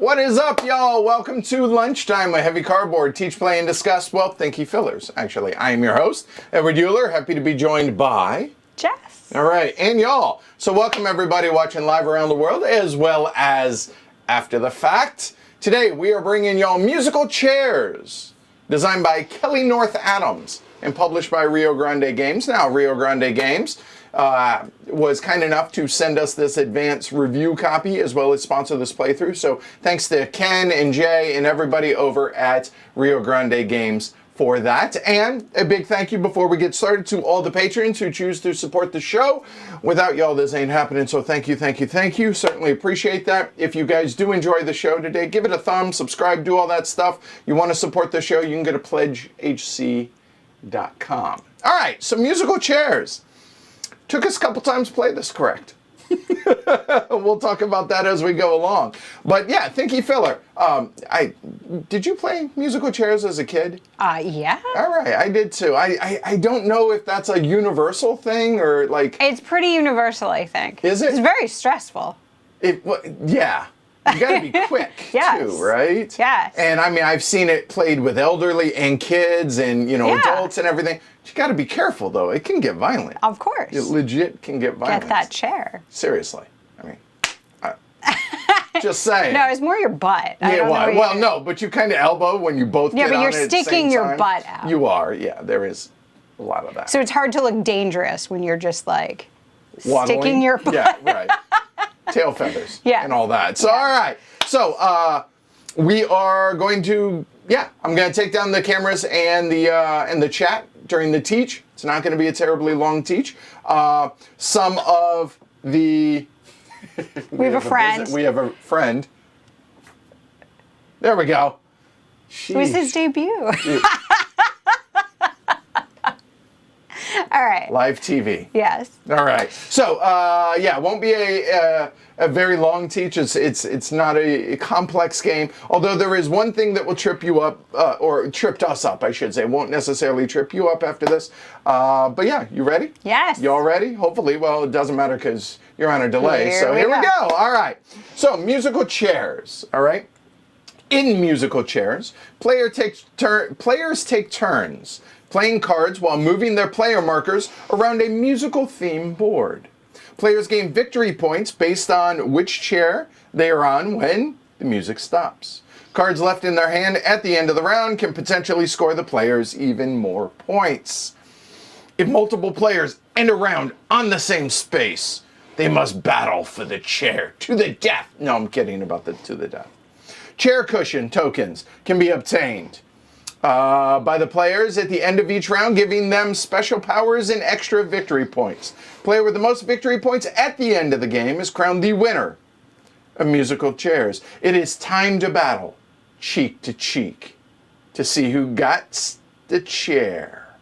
What is up, y'all? Welcome to Lunchtime, a heavy cardboard teach, play, and discuss, well, thinky fillers. Actually, I am your host, Edward Euler, happy to be joined by... Jess. All right, and y'all. So welcome everybody watching live around the world, as well as after the fact. Today, we are bringing y'all musical chairs, designed by Kelly North Adams and published by Rio Grande Games. Now, Rio Grande Games was kind enough to send us this advanced review copy as well as sponsor this playthrough. So thanks to Ken and Jay and everybody over at Rio Grande Games for that. And a big thank you before we get started to all the patrons who choose to support the show. Without y'all, this ain't happening. So thank you, thank you, thank you. Certainly appreciate that. If you guys do enjoy the show today, give it a thumb, subscribe, do all that stuff. You want to support the show, you can go to pledgehc.com. All right, so musical chairs. Took us a couple times to play this correct. We'll talk about that as we go along. But yeah, thinky filler. Did you play musical chairs as a kid? Yeah. All right, I did too. I don't know if that's a universal thing or like... It's pretty universal, I think. Is it? It's very stressful. Yeah. You gotta be quick too, right? Yes. And I mean, I've seen it played with elderly and kids and, you know, adults and everything. You gotta be careful though. It can get violent. Of course. It legit can get violent. Get that chair. Seriously. I mean, just saying. No, it's more your butt. Well, no, but you kind of elbow when you both get on it. Yeah, but you're sticking your butt out. You are, yeah. There is a lot of that. So it's hard to look dangerous when you're just like waddling. Sticking your butt. Yeah, right. Tail feathers. Yeah. And all that. So, all right. So, we are going to, I'm going to take down the cameras and the chat during the teach. It's not going to be a terribly long teach. Some of the... we have a friend. We have a friend. There we go. It was his debut. All right. Live TV. Yes. All right. So, it won't be a very long teach. It's not a complex game. Although there is one thing that will trip you up, or tripped us up, I should say. It won't necessarily trip you up after this. But yeah, you ready? Yes. You all ready? Hopefully. Well, it doesn't matter because you're on a delay. Here we go. All right. So, musical chairs. All right. In musical chairs, players take turns playing cards while moving their player markers around a musical theme board. Players gain victory points based on which chair they are on when the music stops. Cards left in their hand at the end of the round can potentially score the players even more points. If multiple players end a round on the same space, they must battle for the chair to the death. No, I'm kidding about the to the death. Chair cushion tokens can be obtained by the players at the end of each round, giving them special powers and extra victory points. Player with the most victory points at the end of the game is crowned the winner of musical chairs. It is time to battle, cheek to cheek, to see who got the chair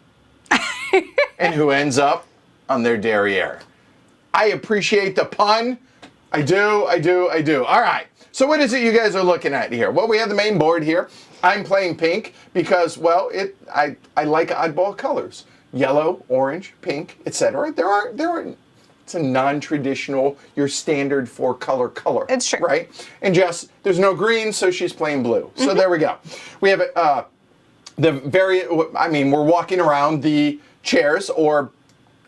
and who ends up on their derriere. I appreciate the pun. I do. All right. So what is it you guys are looking at here? Well, we have the main board here. I'm playing pink because, well, I like oddball colors. Yellow, orange, pink, etc. It's a non-traditional, your standard four-color. It's true. Right? And Jess, there's no green, so she's playing blue. So there we go. We have we're walking around the chairs, or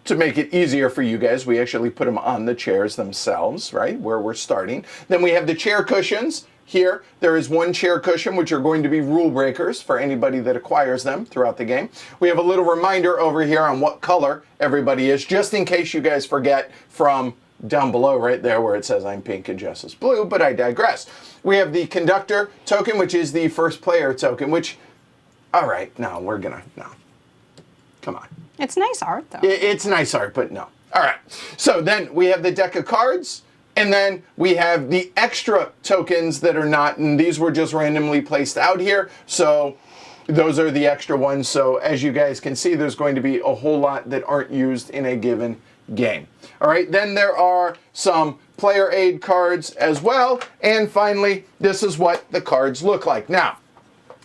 to make it easier for you guys, we actually put them on the chairs themselves, right, where we're starting. Then we have the chair cushions. Here, there is one chair cushion, which are going to be rule breakers for anybody that acquires them throughout the game. We have a little reminder over here on what color everybody is, just in case you guys forget from down below right there where it says I'm pink and Jess is blue, but I digress. We have the conductor token, which is the first player token, which, all right, no. Come on. It's nice art, though. It's nice art, but no. All right. So then we have the deck of cards, and then we have the extra tokens that are not, and these were just randomly placed out here. So those are the extra ones. So as you guys can see, there's going to be a whole lot that aren't used in a given game. All right. Then there are some player aid cards as well. And finally, this is what the cards look like. Now,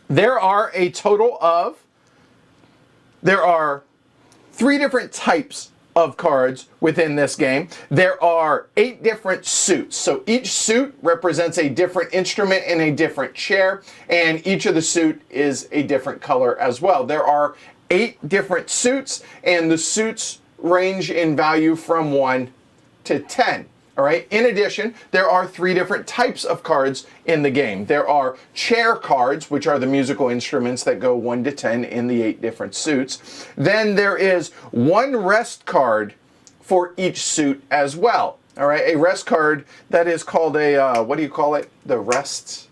there are 3 different types of cards within this game. There are 8 different suits. So each suit represents a different instrument in a different chair, and each of the suit is a different color as well. There are 8 different suits, and the suits range in value from 1 to 10. All right. In addition, there are 3 different types of cards in the game. There are chair cards, which are the musical instruments that go 1 to 10 in the 8 different suits. Then there is 1 rest card for each suit as well. All right. A rest card that is called a, what do you call it? The rest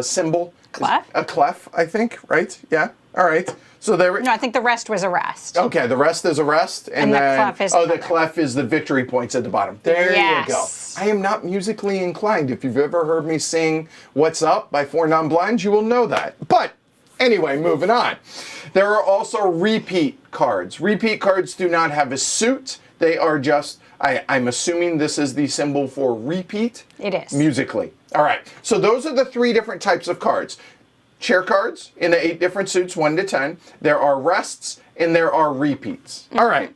symbol? Clef? A clef, I think, right? Yeah. All right. So there. No, I think the rest was a rest. Okay, the rest is a rest, and the then clef is the another. clef is the victory points at the bottom. There you go. Yes. I am not musically inclined. If you've ever heard me sing "What's Up" by Four Non-Blinds, you will know that. But anyway, moving on. There are also repeat cards. Repeat cards do not have a suit. They are just. I'm assuming this is the symbol for repeat. It is. Musically. All right. So those are the 3 different types of cards. Chair cards in the 8 different suits, 1 to 10. There are rests and there are repeats. All right.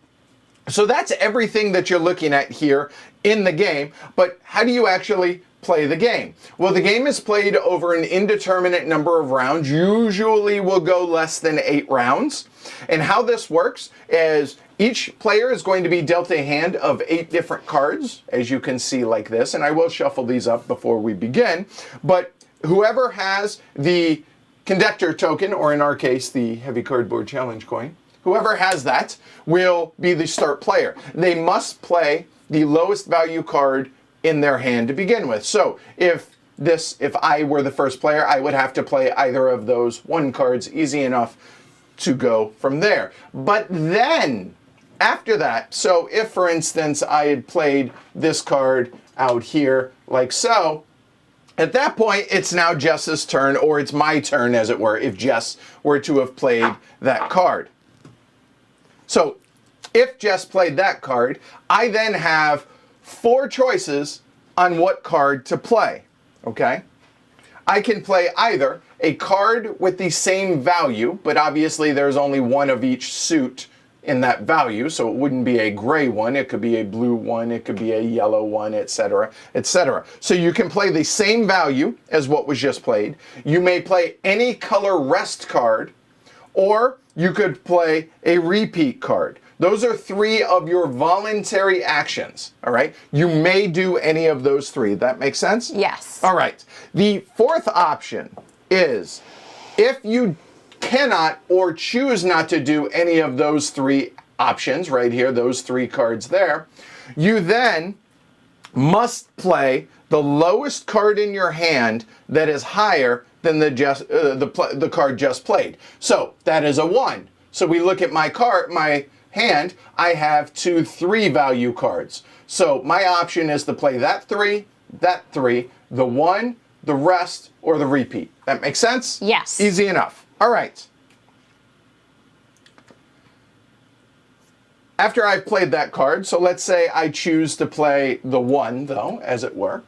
So that's everything that you're looking at here in the game. But how do you actually play the game? Well, the game is played over an indeterminate number of rounds. Usually will go less than 8 rounds. And how this works is each player is going to be dealt a hand of 8 different cards, as you can see like this. And I will shuffle these up before we begin. But whoever has the conductor token, or in our case, the heavy cardboard challenge coin, whoever has that will be the start player. They must play the lowest value card in their hand to begin with. So if I were the first player, I would have to play either of those 1 cards, easy enough to go from there. But then after that, so if for instance I had played this card out here like so, at that point, it's now Jess's turn, or it's my turn, as it were, if Jess were to have played that card. So, if Jess played that card, I then have 4 choices on what card to play, okay? I can play either a card with the same value, but obviously there's only 1 of each suit in that value, so it wouldn't be a gray one, it could be a blue one, it could be a yellow one, etc., etc. So you can play the same value as what was just played. You may play any color rest card, or you could play a repeat card. Those are 3 of your voluntary actions, all right? You may do any of those 3. That makes sense? Yes. All right. The 4th option is if you cannot or choose not to do any of those 3 options right here, those 3 cards there, you then must play the lowest card in your hand that is higher than the card just played. So that is a 1. So we look at my hand, I have 2 3 value cards. So my option is to play that 3, the 1, the rest, or the repeat. That makes sense? Yes. Easy enough. All right. After I've played that card, so let's say I choose to play the 1, though, as it were.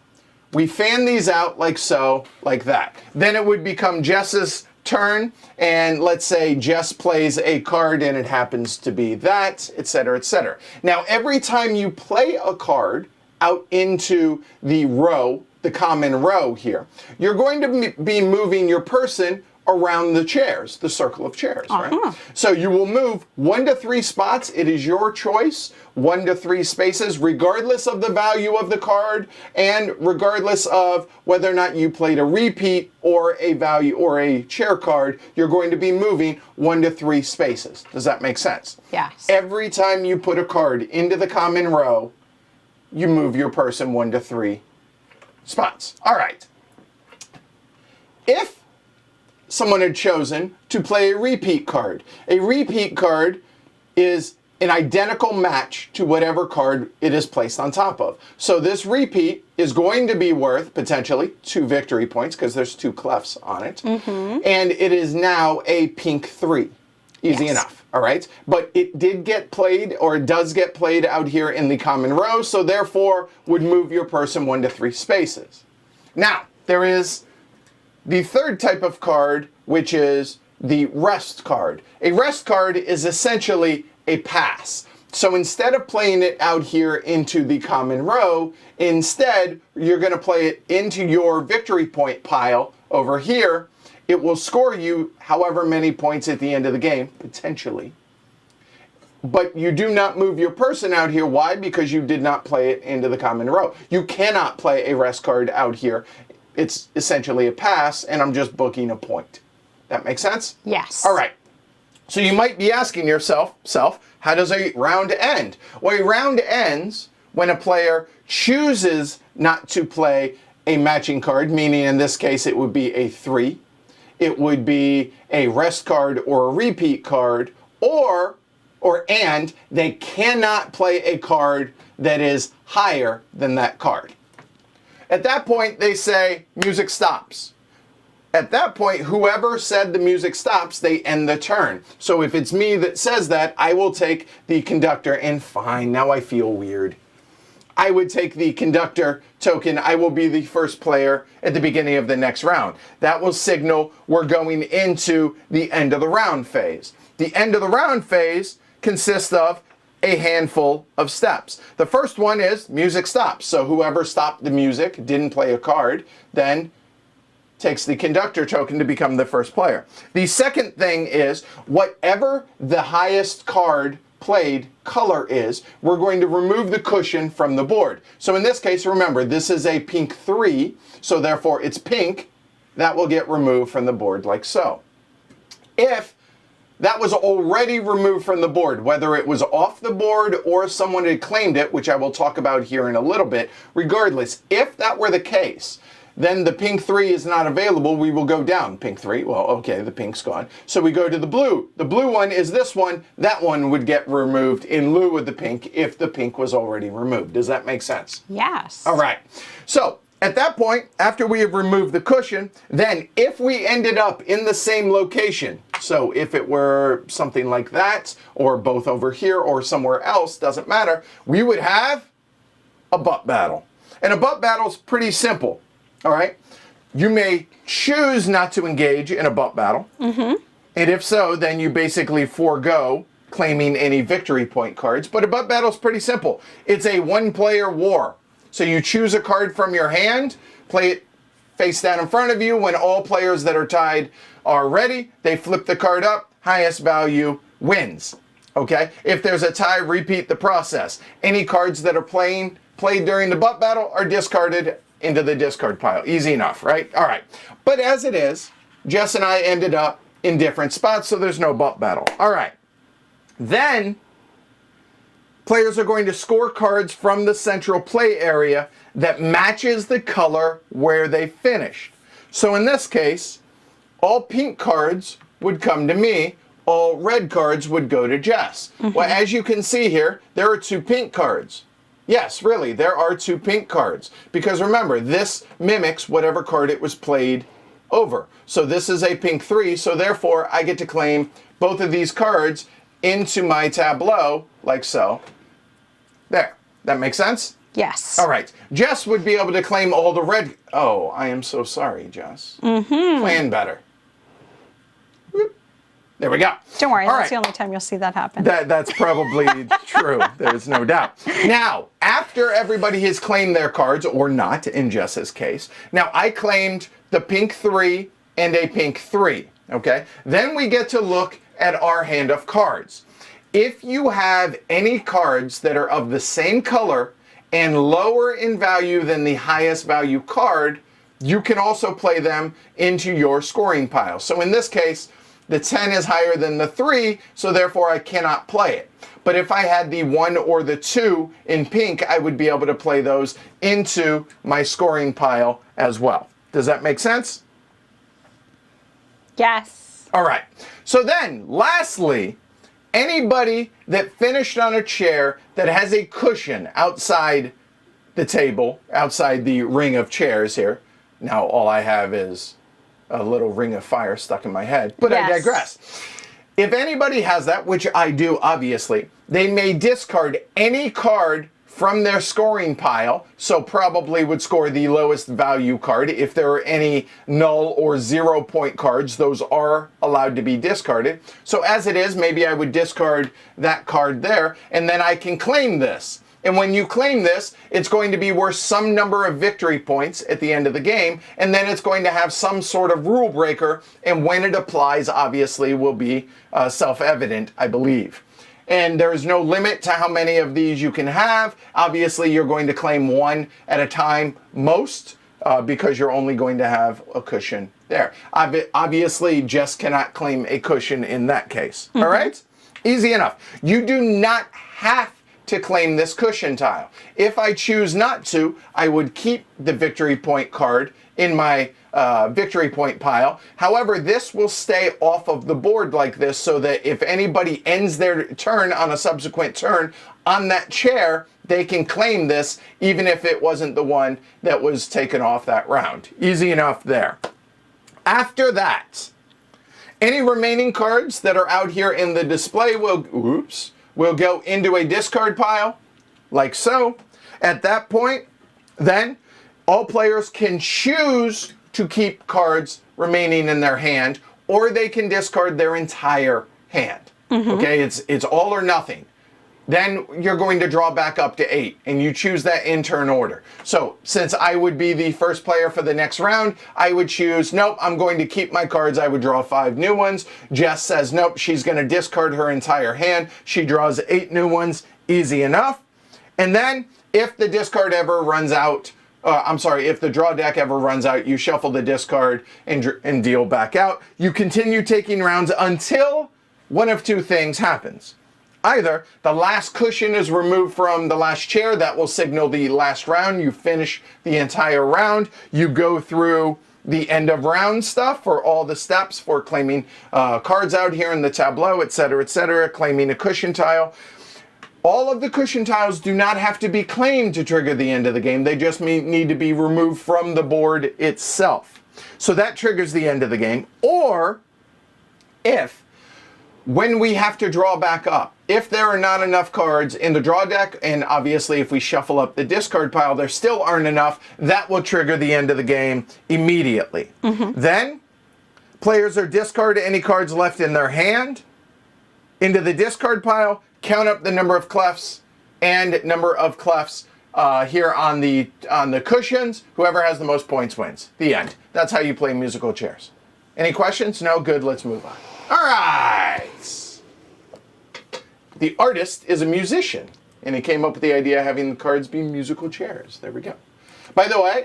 We fan these out like so, like that. Then it would become Jess's turn, and let's say Jess plays a card and it happens to be that, etc., etc. Now, every time you play a card out into the row, the common row here, you're going to be moving your person around the chairs, the circle of chairs, right? So you will move 1 to 3 spots. It is your choice, 1 to 3 spaces, regardless of the value of the card and regardless of whether or not you played a repeat or a value or a chair card, you're going to be moving 1 to 3 spaces. Does that make sense? Yes. Every time you put a card into the common row, you move your person 1 to 3 spots. All right. If someone had chosen to play a repeat card. A repeat card is an identical match to whatever card it is placed on top of. So this repeat is going to be worth potentially 2 victory points because there's 2 clefs on it. And it is now a pink 3. Easy enough, all right? But it did get played, or it does get played out here in the common row, so therefore would move your person 1 to 3 spaces. Now, there is the 3rd type of card, which is the rest card. A rest card is essentially a pass. So instead of playing it out here into the common row, instead you're going to play it into your victory point pile over here. It will score you however many points at the end of the game, potentially. But you do not move your person out here. Why? Because you did not play it into the common row. You cannot play a rest card out here. It's essentially a pass, and I'm just booking a point. That makes sense? Yes. All right. So you might be asking yourself, how does a round end? Well, a round ends when a player chooses not to play a matching card, meaning in this case it would be a 3. It would be a rest card or a repeat card, and they cannot play a card that is higher than that card. At that point, they say music stops. At that point, whoever said the music stops, they end the turn. So if it's me that says that, I will take the conductor, and fine, now I feel weird. I would take the conductor token. I will be the first player at the beginning of the next round. That will signal we're going into the end of the round phase. The end of the round phase consists of a handful of steps. The first one is music stops. So whoever stopped the music, didn't play a card, then takes the conductor token to become the first player. The second thing is whatever the highest card played color is, we're going to remove the cushion from the board. So in this case, remember, this is a pink 3, so therefore it's pink. That will get removed from the board like so. If that was already removed from the board, whether it was off the board or someone had claimed it, which I will talk about here in a little bit, regardless, if that were the case, then the pink 3 is not available. We will go down. Pink 3, well, okay, the pink's gone. So we go to the blue. The blue one is this one. That one would get removed in lieu of the pink if the pink was already removed. Does that make sense? Yes. All right. So at that point, after we have removed the cushion, then if we ended up in the same location, so if it were something like that, or both over here or somewhere else, doesn't matter, we would have a butt battle. And a butt battle is pretty simple. All right, you may choose not to engage in a butt battle. And if so, then you basically forego claiming any victory point cards. But a butt battle is pretty simple. It's a one-player war. So you choose a card from your hand, play it face down in front of you. When all players that are tied are ready, they flip the card up. Highest value wins. Okay, if there's a tie, repeat the process. Any cards that are played during the butt battle are discarded into the discard pile. Easy enough, right? All right. But as it is, Jess and I ended up in different spots, so there's no butt battle. All right. Then, players are going to score cards from the central play area that matches the color where they finished. So in this case, all pink cards would come to me. All red cards would go to Jess. Well, as you can see here, there are 2 pink cards. Yes, really, there are 2 pink cards. Because remember, this mimics whatever card it was played over. So this is a pink 3, so therefore I get to claim both of these cards into my tableau, like so. There. That makes sense? Yes. All right. Jess would be able to claim all the red... Oh, I am so sorry, Jess. Plan better. There we go. Don't worry, All that's right. the only time you'll see that happen. That's probably true. There's no doubt. Now, after everybody has claimed their cards, or not, in Jess's case, now I claimed the pink 3 and a pink 3, okay? Then we get to look at our hand of cards. If you have any cards that are of the same color and lower in value than the highest value card, you can also play them into your scoring pile. So in this case, the 10 is higher than the 3, so therefore I cannot play it. But if I had the 1 or the 2 in pink, I would be able to play those into my scoring pile as well. Does that make sense? Yes. All right. So then, lastly, anybody that finished on a chair that has a cushion outside the table, outside the ring of chairs here. Now all I have is a little ring of fire stuck in my head, but Yes. I digress. If anybody has that, which I do obviously, they may discard any card from their scoring pile, so probably would score the lowest value card. If there are any null or 0 point cards, those are allowed to be discarded. So as it is, maybe I would discard that card there, and then I can claim this. And when you claim this, it's going to be worth some number of victory points at the end of the game, and then it's going to have some sort of rule breaker, and when it applies, obviously, will be self-evident, I believe. And there is no limit to how many of these you can have. Obviously, you're going to claim one at a time most, because you're only going to have a cushion there. Obviously, Jess cannot claim a cushion in that case. All right? Easy enough. You do not have to claim this cushion tile. If I choose not to, I would keep the victory point card in my victory point pile. However, this will stay off of the board like this so that if anybody ends their turn on a subsequent turn on that chair, they can claim this even if it wasn't the one that was taken off that round. Easy enough there. After that, any remaining cards that are out here in the display will go into a discard pile, like so. At that point, then, all players can choose to keep cards remaining in their hand, or they can discard their entire hand. Okay, it's all or nothing. Then you're going to draw back up to 8, and you choose that in turn order. So since I would be the first player for the next round, I would choose, nope, I'm going to keep my cards. I would draw 5 new ones. Jess says, nope, she's going to discard her entire hand. She draws 8 new ones. Easy enough. And then if the discard ever runs out, if the draw deck ever runs out, you shuffle the discard and deal back out. You continue taking rounds until one of two things happens. Either the last cushion is removed from the last chair, that will signal the last round. You finish the entire round. You go through the end of round stuff for all the steps for claiming cards out here in the tableau, etc., claiming a cushion tile. All of the cushion tiles do not have to be claimed to trigger the end of the game. They just need to be removed from the board itself. So that triggers the end of the game. Or if, when we have to draw back up, if there are not enough cards in the draw deck, and obviously if we shuffle up the discard pile, there still aren't enough, that will trigger the end of the game immediately. Then, players are discard any cards left in their hand into the discard pile, count up the number of clefs and number of clefs here on the cushions. Whoever has the most points wins. The end. That's how you play musical chairs. Any questions? No? Good. Let's move on. All right. The artist is a musician, and he came up with the idea of having the cards be musical chairs. There we go. By the way,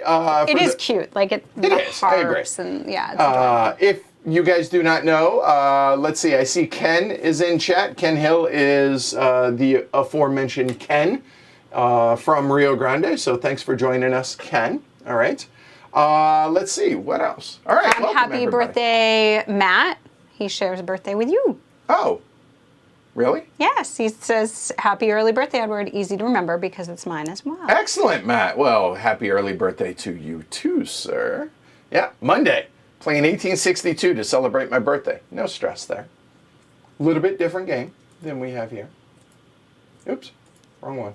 it is cute. Like it is. I agree. And yeah. It's if you guys do not know, let's see. I see Ken is in chat. Ken Hill is the aforementioned Ken from Rio Grande. So thanks for joining us, Ken. All right. Let's see. What else? All right. Welcome, happy everybody. Birthday, Matt. He shares a birthday with you. Oh. Really? Yes, he says, happy early birthday, Edward. Easy to remember because it's mine as well. Excellent, Matt. Well, happy early birthday to you too, sir. Yeah, Monday. Playing 1862 to celebrate my birthday. No stress there. A little bit different game than we have here. Oops, wrong one.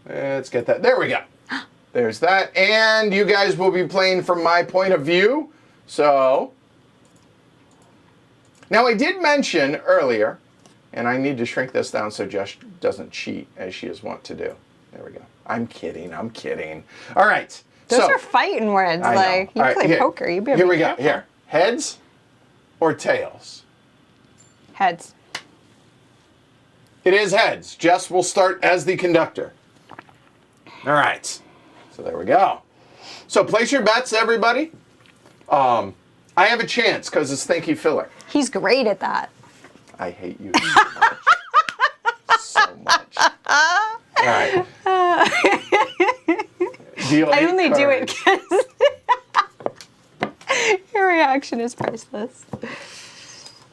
Let's get that. There we go. There's that. And you guys will be playing from my point of view. So, now I did mention earlier, and I need to shrink this down so Jess doesn't cheat as she is wont to do. There we go. I'm kidding. All right. Those are fighting words. Like, you play poker. You better Here be we go. careful. Here. Heads or tails? Heads. It is heads. Jess will start as the conductor. All right. So there we go. So place your bets, everybody. I have a chance because it's Thank You Filler. He's great at that. I hate you so much. All right. I only do it because your reaction is priceless.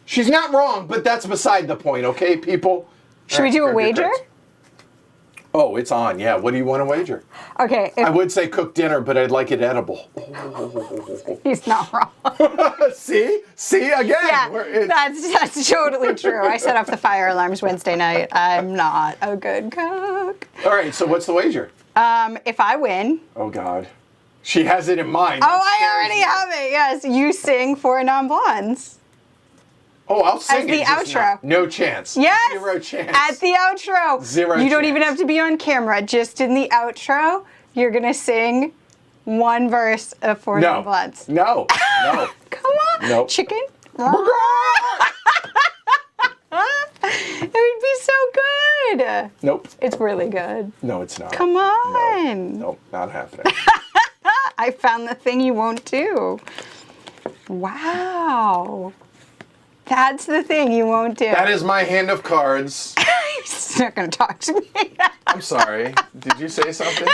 She's not wrong, but that's beside the point, okay, people? Should we do a wager? Oh, it's on. Yeah. What do you want to wager? Okay. I would say cook dinner, but I'd like it edible. He's not wrong. See again. Yeah, that's totally true. I set off the fire alarms Wednesday night. I'm not a good cook. All right. So what's the wager? If I win. Oh God, she has it in mind. Oh, I already have it. Yes, you sing for non-blondes. Oh, I'll sing As the it, just outro. no chance. Yes. 0 chance. At the outro. 0 You don't chance. even have to be on camera. Just in the outro, you're gonna sing one verse of For Non-Blondes. No. Come on. No. Chicken. It would be so good. Nope. It's really good. No, it's not. Come on. No, not happening. I found the thing you won't do. Wow. That's the thing you won't do. That is my hand of cards. He's not going to talk to me. I'm sorry. Did you say something?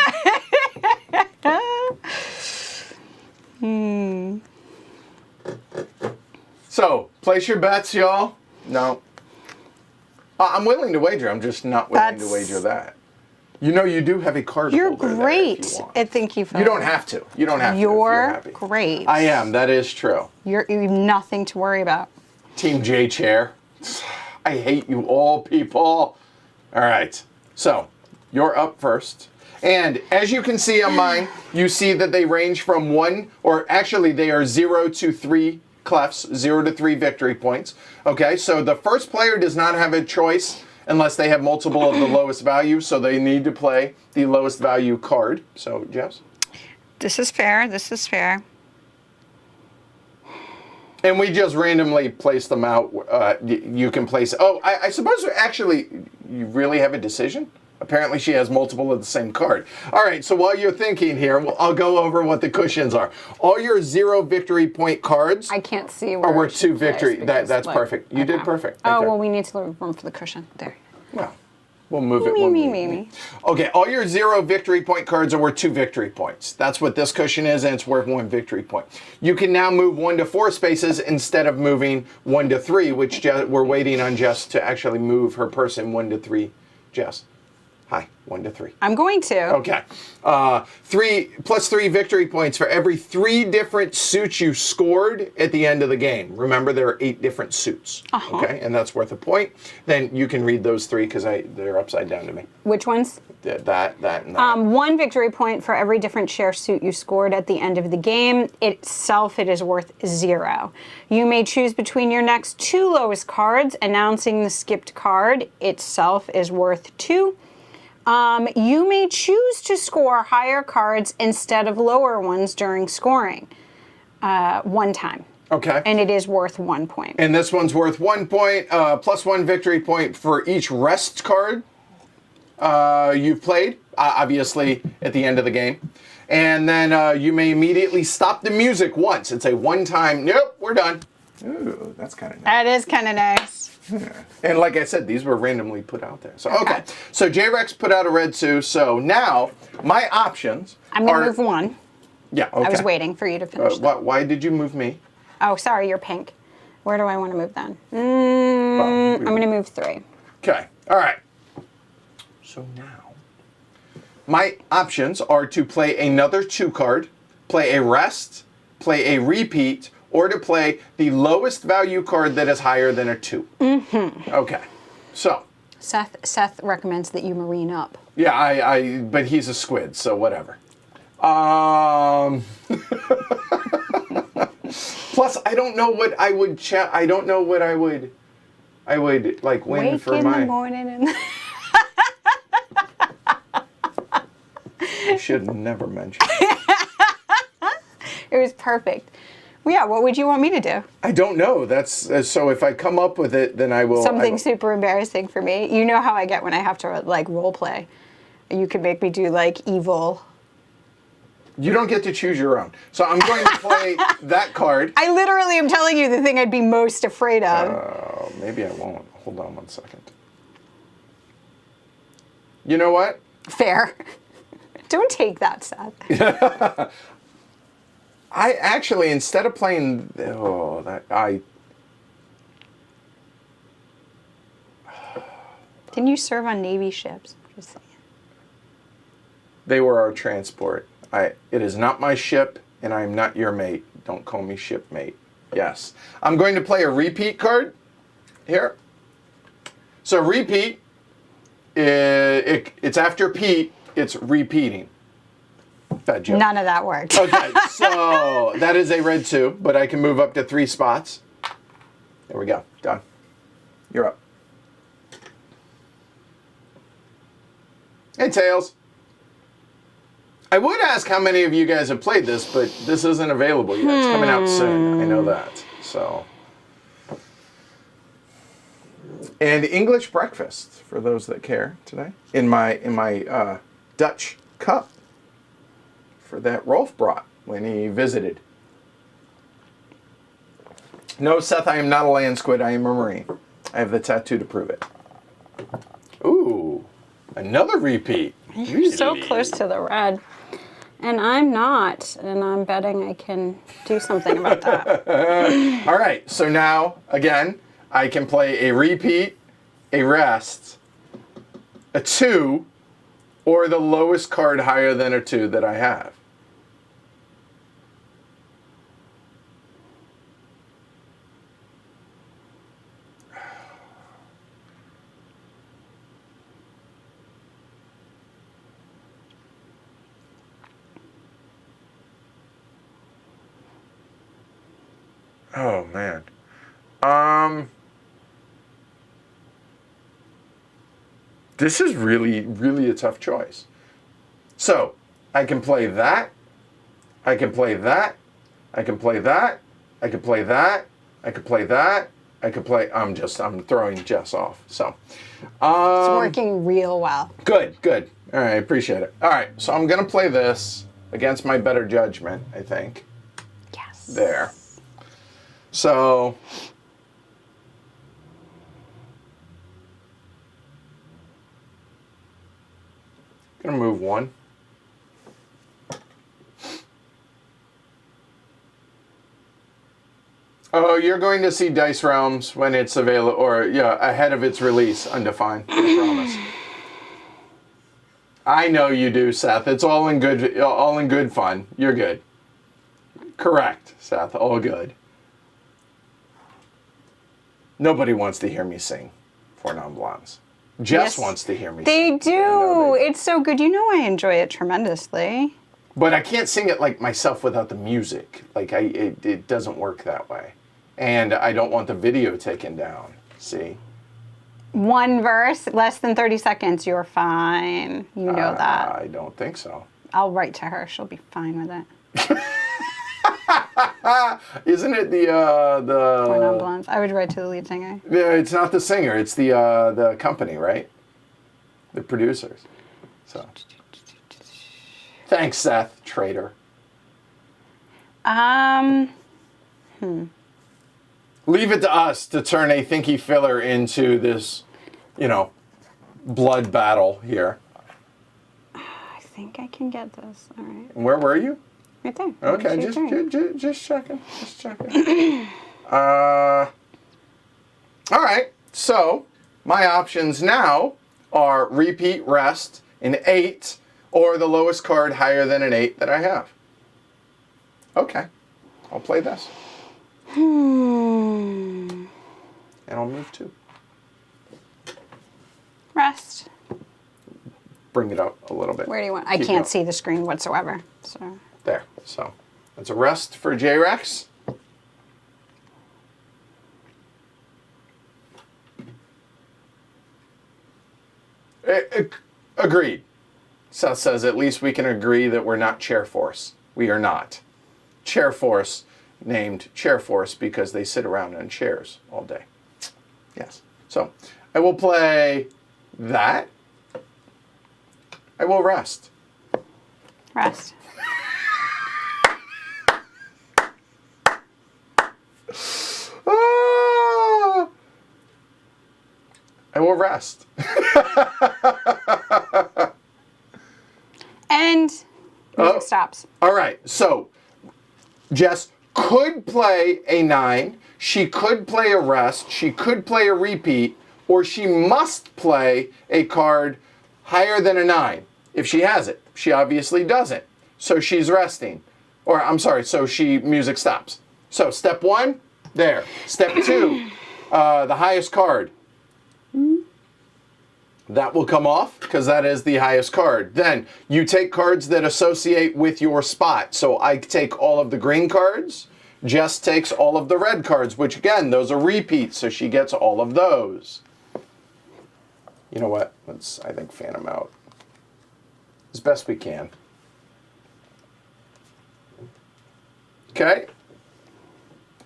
So, place your bets, y'all. No. I'm willing to wager. I'm just not willing to wager that. You know, you do have a card You're holder great there if you want. at thinking photos. You don't have to. You don't have to. If you're happy. Great. I am. That is true. You have nothing to worry about. Team J chair. I hate you all, people. All right. So, you're up first. And as you can see on mine, you see that they range from 1, or actually they are 0 to 3 clefs, 0 to 3 victory points. Okay, so the first player does not have a choice unless they have multiple of the lowest value, so they need to play the lowest value card. So, Jess? This is fair. This is fair. And we just randomly place them out. You can place... Oh, I suppose actually you really have a decision? Apparently she has multiple of the same card. All right, so while you're thinking here, I'll go over what the cushions are. All your 0 victory point cards I can't see where are worth 2 victory. That's perfect. You did perfect. Oh, Okay. well, we need to leave room for the cushion. There. Well, we'll move it. Me. Okay, all your 0 victory point cards are worth 2 victory points. That's what this cushion is, and it's worth 1 victory point. You can now move 1 to 4 spaces instead of moving 1 to 3, which we're waiting on Jess to actually move her person 1 to 3. Jess, hi, 1 to 3. I'm going to. Okay. 3 victory points for every 3 different suits you scored at the end of the game. Remember, there are 8 different suits. Okay, and that's worth a point. Then you can read those 3 because they're upside down to me. Which ones? That, and that. 1 victory point for every different share suit you scored at the end of the game. Itself, it is worth 0. You may choose between your next 2 lowest cards. Announcing the skipped card itself is worth 2. You may choose to score higher cards instead of lower ones during scoring 1 time. Okay. And it is worth 1 point. And this one's worth 1 point, plus 1 victory point for each rest card you've played, obviously at the end of the game. And then you may immediately stop the music once. It's a one-time, nope, we're done. Ooh, that's kind of nice. That is kind of nice. Yeah. And like I said, these were randomly put out there. So, okay. So J-Rex put out a red Sue. So now my options I'm going to move 1. Yeah, okay. I was waiting for you to finish. Why did you move me? Oh, sorry, you're pink. Where do I want to move then? I'm going to move 3. Okay. All right. So now my options are to play another 2 card, play a rest, play a repeat, or to play the lowest value card that is higher than a 2. Mm-hmm. Okay. So. Seth recommends that you marine up. Yeah, but he's a squid, so whatever. Plus, I don't know what I would I don't know what I would like win Wake for in my. the morning and. I should have never mentioned. It was perfect. Well, yeah, what would you want me to do? I don't know. That's so. If I come up with it, then I will. Something super embarrassing for me. You know how I get when I have to like role play. You can make me do like evil. You don't get to choose your own. So I'm going to play that card. I literally am telling you the thing I'd be most afraid of. Maybe I won't. Hold on 1 second. You know what? Fair. Don't take that, Seth. I actually, instead of playing, Didn't you serve on Navy ships? Just saying. They were our transport. It is not my ship, and I am not your mate. Don't call me shipmate. Yes. I'm going to play a repeat card here. So repeat, it's after Pete, it's repeating. Bad joke. None of that worked. Okay, so that is a red 2, but I can move up to 3 spots. There we go. Done. You're up. Hey, Tails. I would ask how many of you guys have played this, but this isn't available yet. It's coming out soon. I know that. So, and English breakfast for those that care today in my Dutch cup for that Rolf brought when he visited. No, Seth, I am not a land squid. I am a marine. I have the tattoo to prove it. Ooh, another repeat. You're so close to the red. And I'm not, and I'm betting I can do something about that. All right, so now, again, I can play a repeat, a rest, a 2, or the lowest card higher than a 2 that I have. Oh, man. This is really, really a tough choice. So, I can play that. I can play that. I can play that. I can play that. I could play that. I could play... I'm throwing Jess off. So, It's working real well. Good, good. All right, I appreciate it. All right, so I'm going to play this against my better judgment, I think. Yes. There. So, I'm going to move 1. Oh, you're going to see Dice Realms when it's available, or yeah, ahead of its release, undefined. I promise. I know you do, Seth. It's all in good fun. You're good. Correct, Seth. All good. Nobody wants to hear me sing Four Non-Blondes. Jess wants to hear me sing. They do. It's so good. You know I enjoy it tremendously. But I can't sing it like myself without the music. Like it doesn't work that way. And I don't want the video taken down. See? One verse, less than 30 seconds, you're fine. You know that. I don't think so. I'll write to her. She'll be fine with it. Isn't it the Four Non-Blondes. I would write to the lead singer. Yeah, it's not the singer. It's the company, right? The producers. So. Thanks, Seth. Traitor. Leave it to us to turn a thinky filler into this, blood battle here. I think I can get this. All right. Where were you? Right there. Okay, just checking. Just checking. All right. So my options now are repeat, rest, an 8, or the lowest card higher than an 8 that I have. Okay. I'll play this. And I'll move 2. Rest. Bring it up a little bit. Where do you want? I can't see the screen whatsoever. So there. So that's a rest for J-Rex. Agreed. Seth says, at least we can agree that we're not Chair Force. We are not. Chair Force, named Chair Force because they sit around on chairs all day. Yes. So I will play that. I will rest. Rest. I will rest. And music stops. All right. So Jess could play a 9. She could play a rest. She could play a repeat. Or she must play a card higher than a 9. if she has it. She obviously doesn't. So she's resting. Or, I'm sorry, so music stops. So step 1, there. Step 2, the highest card. That will come off because that is the highest card. Then you take cards that associate with your spot. So I take all of the green cards. Jess takes all of the red cards, which again, those are repeats, so she gets all of those. You know what? Let's, I think, fan them out as best we can. Okay.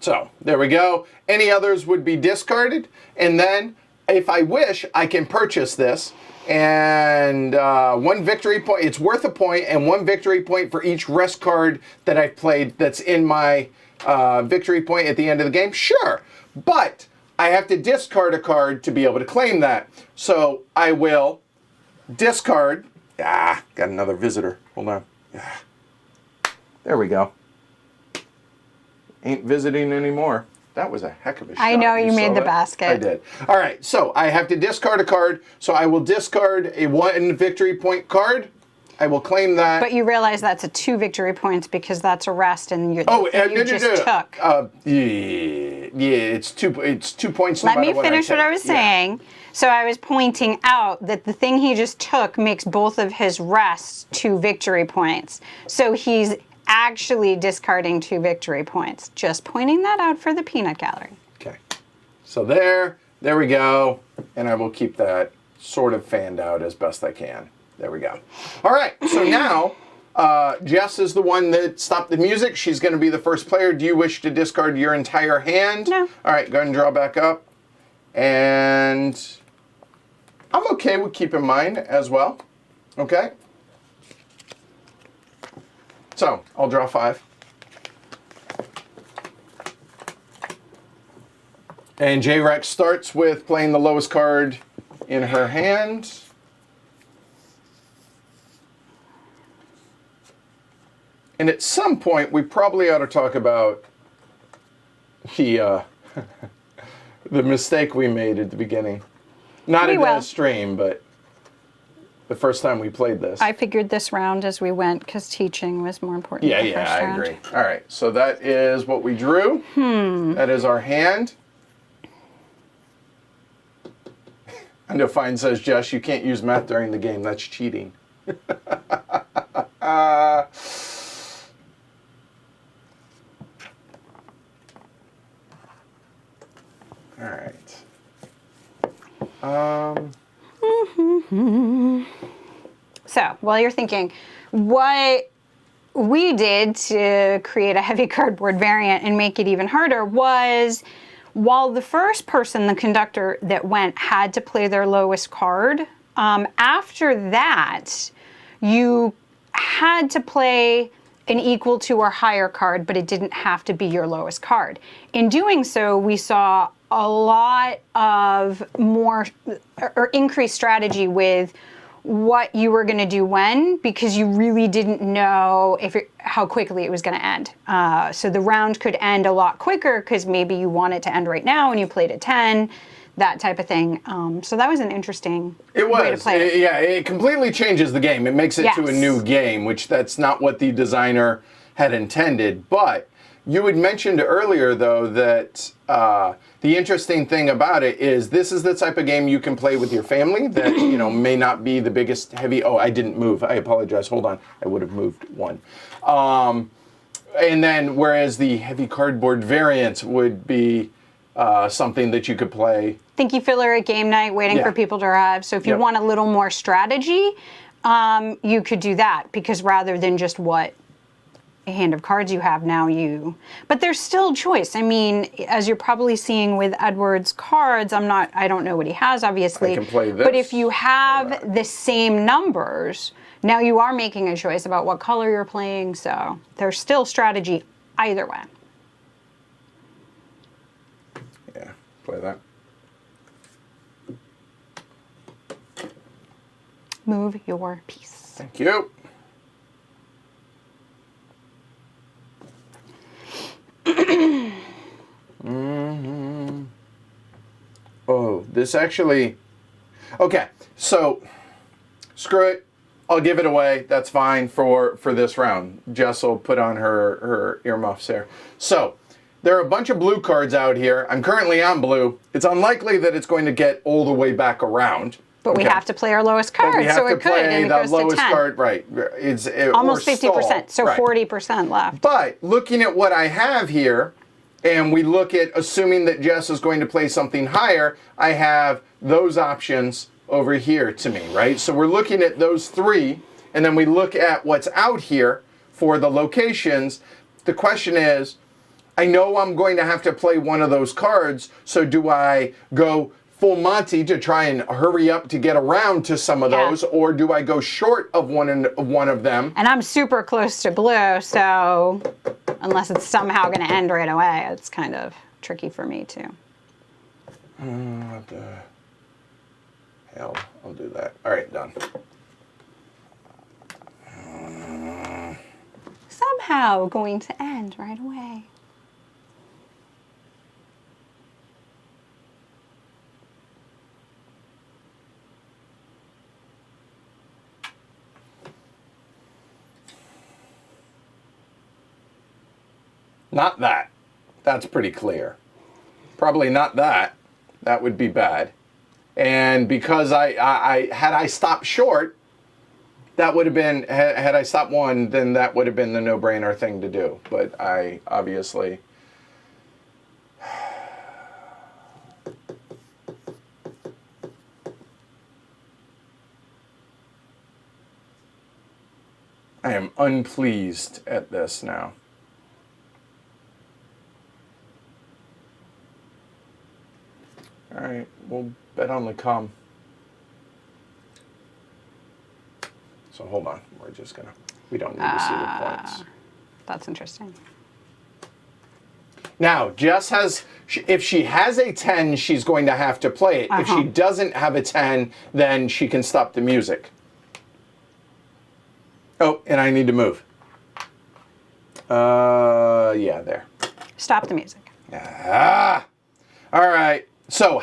So there we go. Any others would be discarded. And then if I wish, I can purchase this. And 1 victory point, it's worth a point, and 1 victory point for each rest card that I've played that's in my victory point at the end of the game. Sure. But I have to discard a card to be able to claim that. So I will discard. Got another visitor. Hold on. There we go. Ain't visiting anymore. That was a heck of a shot. I know you made the that? basket. I did. All right, so I have to discard a card. So I will discard a 1 victory point card. I will claim that. But you realize that's a 2 victory points because that's a rest, and you no, just took. It's 2 points. Let me finish what I was saying. So I was pointing out that the thing he just took makes both of his rests 2 victory points. So he's actually discarding 2 victory points. Just pointing that out for the peanut gallery. Okay. So there we go. And I will keep that sort of fanned out as best I can. There we go. All right. So now Jess is the one that stopped the music. She's going to be the first player. Do you wish to discard your entire hand? No. All right. Go ahead and draw back up. And I'm okay with keeping mine as well. Okay. So I'll draw 5. And J-Rex starts with playing the lowest card in her hand. And at some point, we probably ought to talk about the the mistake we made at the beginning. Not in the stream, but the first time we played this. I figured this round as we went because teaching was more important. Yeah, I agree. All right, so that is what we drew. That is our hand. I know Fine says, Jess, you can't use math during the game. That's cheating. All right. So, while you're thinking, what we did to create a heavy cardboard variant and make it even harder was, while the first person, the conductor that went, had to play their lowest card, after that, you had to play an equal to or higher card, but it didn't have to be your lowest card. In doing so, we saw a lot of more or increased strategy with what you were going to do when, because you really didn't know how quickly it was going to end. So the round could end a lot quicker because maybe you want it to end right now and you played at 10, that type of thing. So that was an interesting way to play it. Yeah, it completely changes the game. It makes it to a new game, which that's not what the designer had intended. But you had mentioned earlier, though, that the interesting thing about it is this is the type of game you can play with your family that, may not be the biggest heavy. Oh, I didn't move. I apologize. Hold on. I would have moved 1. And then whereas the heavy cardboard variant would be something that you could play. Thinky filler at game night, waiting for people to arrive. So if you want a little more strategy, you could do that, because rather than just what a hand of cards you have now, but there's still choice. I mean, as you're probably seeing with Edward's cards, I don't know what he has, obviously. I can play this. But if you have the same numbers, now you are making a choice about what color you're playing, so there's still strategy either way. Yeah, play that. Move your piece. Thank you. Oh, this actually... Okay, so screw it. I'll give it away. That's fine for this round. Jess will put on her earmuffs there. So, there are a bunch of blue cards out here. I'm currently on blue. It's unlikely that it's going to get all the way back around. But we have to play our lowest card, we have so to it could, play and it the goes lowest to 10. card, right? It's Almost or 50%, stall. so Right. 40% left. But looking at what I have here, and we look at assuming that Jess is going to play something higher, I have those options over here to me, right? So we're looking at those three, and then we look at what's out here for the locations. The question is, I know I'm going to have to play one of those cards, so do I go full Monty to try and hurry up to get around to some of those, or do I go short of one of them? And I'm super close to blue, so unless it's somehow going to end right away, it's kind of tricky for me too. What the hell? I'll do that. All right, done. Somehow going to end right away. Not that. That's pretty clear. Probably not that. That would be bad. And because I had I stopped short, that would have been, had I stopped one, then that would have been the no-brainer thing to do. But I obviously... I am unpleased at this now. All right, we'll bet on the come. So hold on, we're just gonna, we don't need to see the points. That's interesting. Now, Jess has, if she has a 10, she's going to have to play it. If she doesn't have a 10, then she can stop the music. Oh, and I need to move. Yeah, there. Stop the music. Ah, all right. So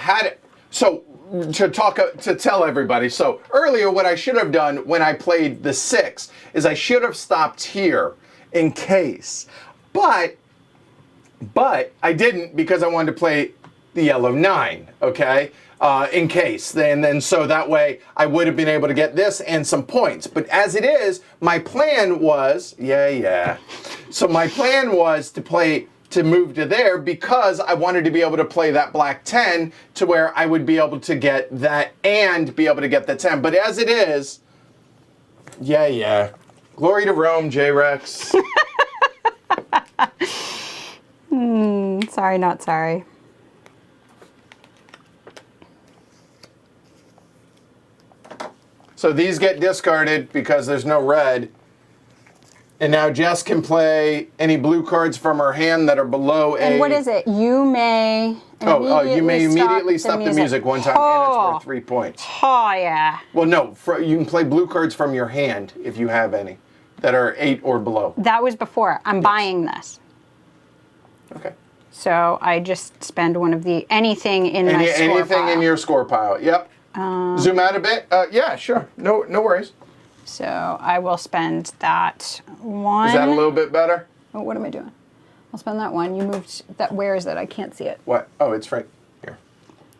to tell everybody. So earlier, what I should have done when I played the 6 is I should have stopped here in case, but I didn't because I wanted to play the yellow 9. Okay. In case, and then so that way I would have been able to get this and some points. But as it is, my plan was, so my plan was to move to there because I wanted to be able to play that black 10 to where I would be able to get that and be able to get the 10. But as it is, glory to Rome, J-Rex. Sorry, not sorry. So these get discarded because there's no red. And now Jess can play any blue cards from her hand that are below And what is it? You may immediately stop the music one time, and it's worth 3 points. Oh, yeah. Well, no, you can play blue cards from your hand if you have any that are 8 or below. That was before. I'm buying this. Okay. So I just spend one of the anything in my score anything pile. in your score pile. Yep. Zoom out a bit. Yeah, sure. No worries. So I will spend that one. Is that a little bit better? Oh, what am I doing? I'll spend that one. You moved that. Where is it? I can't see it. What? Oh, it's right here.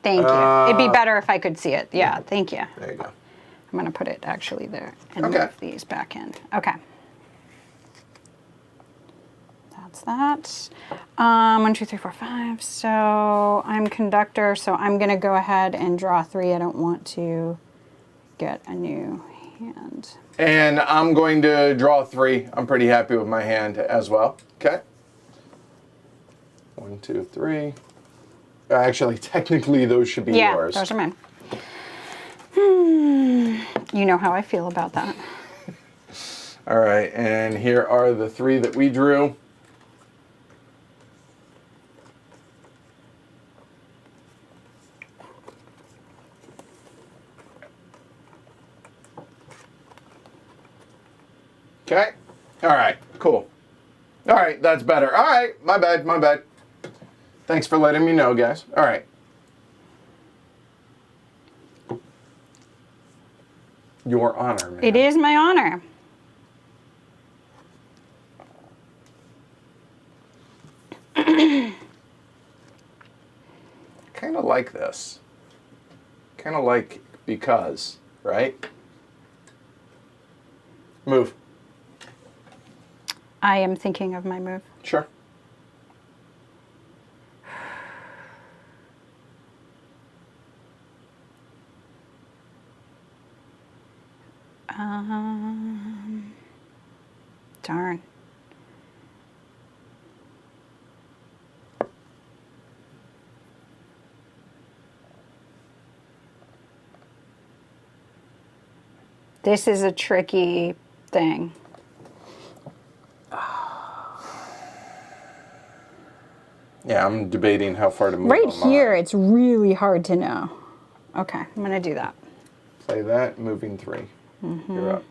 Thank you. It'd be better if I could see it. Yeah, thank you. There you go. I'm going to put it actually there and Okay. move these back in. Okay. That's that. 1, 2, 3, 4, 5. So I'm conductor, so I'm going to go ahead and draw 3. I don't want to get a new hand. And I'm going to draw 3. I'm pretty happy with my hand as well. Okay. 1, 2, 3. Actually, technically, those should be yours. Yeah, those are mine. You know how I feel about that. All right, and here are the 3 that we drew. Okay. All right, cool. All right, that's better. All right, my bad. Thanks for letting me know, guys. All right. Your honor, man. It is my honor. Kind of like this. Kind of like because, right? Move. I am thinking of my move. Sure. Darn. This is a tricky thing. Yeah, I'm debating how far to move. Right on here, mine. it's really hard to know. Okay, I'm going to do that. Play that, moving 3. You're up.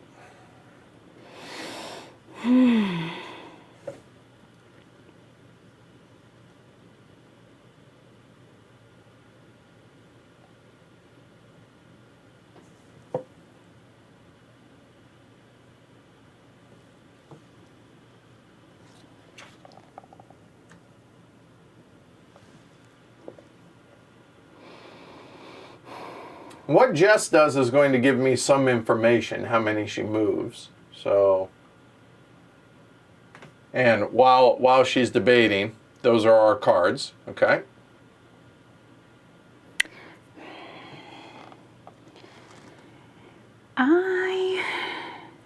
What Jess does is going to give me some information, how many she moves. So, and while she's debating, those are our cards, okay?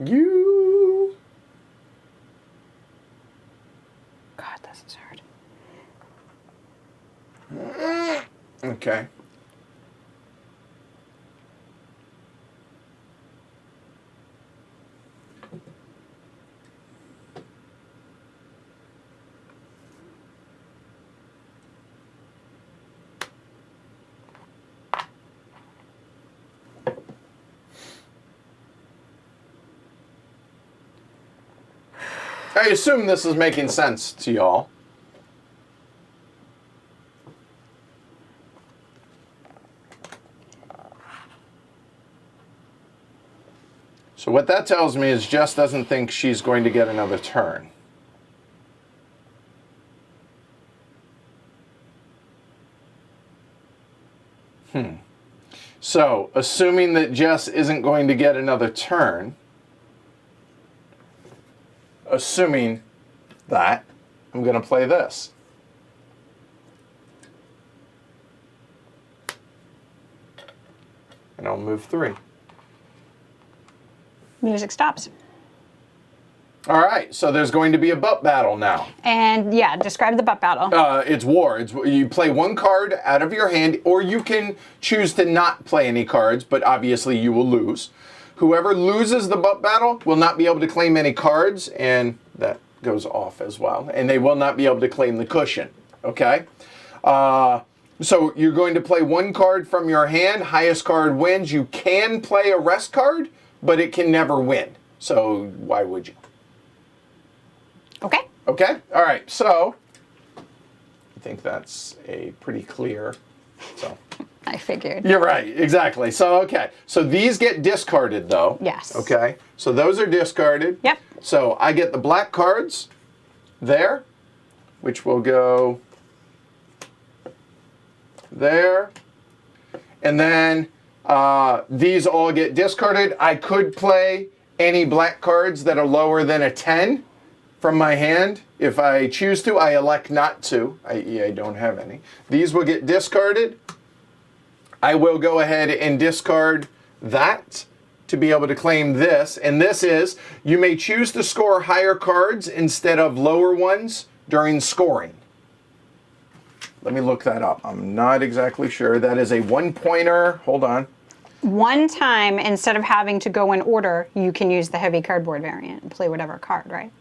You. God, this is hard. Okay. I assume this is making sense to y'all. So what that tells me is Jess doesn't think she's going to get another turn. So, assuming that Jess isn't going to get another turn, assuming that, I'm going to play this. And I'll move 3. Music stops. All right, so there's going to be a butt battle now. And yeah, describe the butt battle. It's war. You play one card out of your hand, or you can choose to not play any cards, but obviously you will lose. Whoever loses the butt battle will not be able to claim any cards, and that goes off as well. And they will not be able to claim the cushion, okay? So you're going to play one card from your hand. Highest card wins. You can play a rest card, but it can never win. So why would you? Okay. Okay? All right, so I think that's a pretty clear, so. I figured. You're right, exactly. So, okay. So these get discarded, though. Yes. Okay? So those are discarded. Yep. So I get the black cards there, which will go there. And then these all get discarded. I could play any black cards that are lower than a 10 from my hand. If I choose to, I elect not to. I don't have any. These will get discarded. I will go ahead and discard that to be able to claim this. And this is, you may choose to score higher cards instead of lower ones during scoring. Let me look that up. I'm not exactly sure. That is a one-pointer. Hold on. One time, instead of having to go in order, you can use the heavy cardboard variant and play whatever card, right?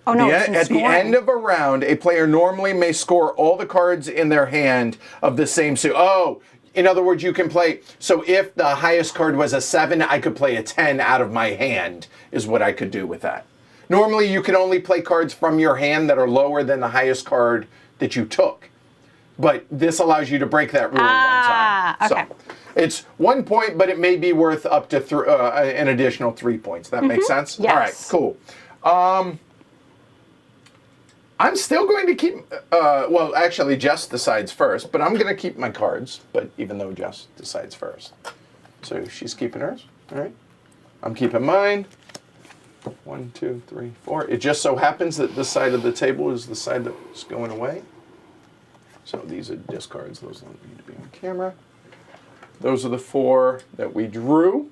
Oh, no, it's At the end of a round, a player normally may score all the cards in their hand of the same suit. Oh, in other words, you can play. So if the highest card was a 7, I could play a 10 out of my hand, is what I could do with that. Normally, you can only play cards from your hand that are lower than the highest card that you took. But this allows you to break that rule one time. Okay. It's 1 point, but it may be worth up to an additional 3 points. That makes sense? Yes. All right, cool. I'm still going to keep, well, actually, Jess decides first, but I'm going to keep my cards, but even though Jess decides first. So she's keeping hers, all right? I'm keeping mine. 1, 2, 3, 4. It just so happens that this side of the table is the side that's going away. So these are discards. Those don't need to be on camera. Those are the 4 that we drew.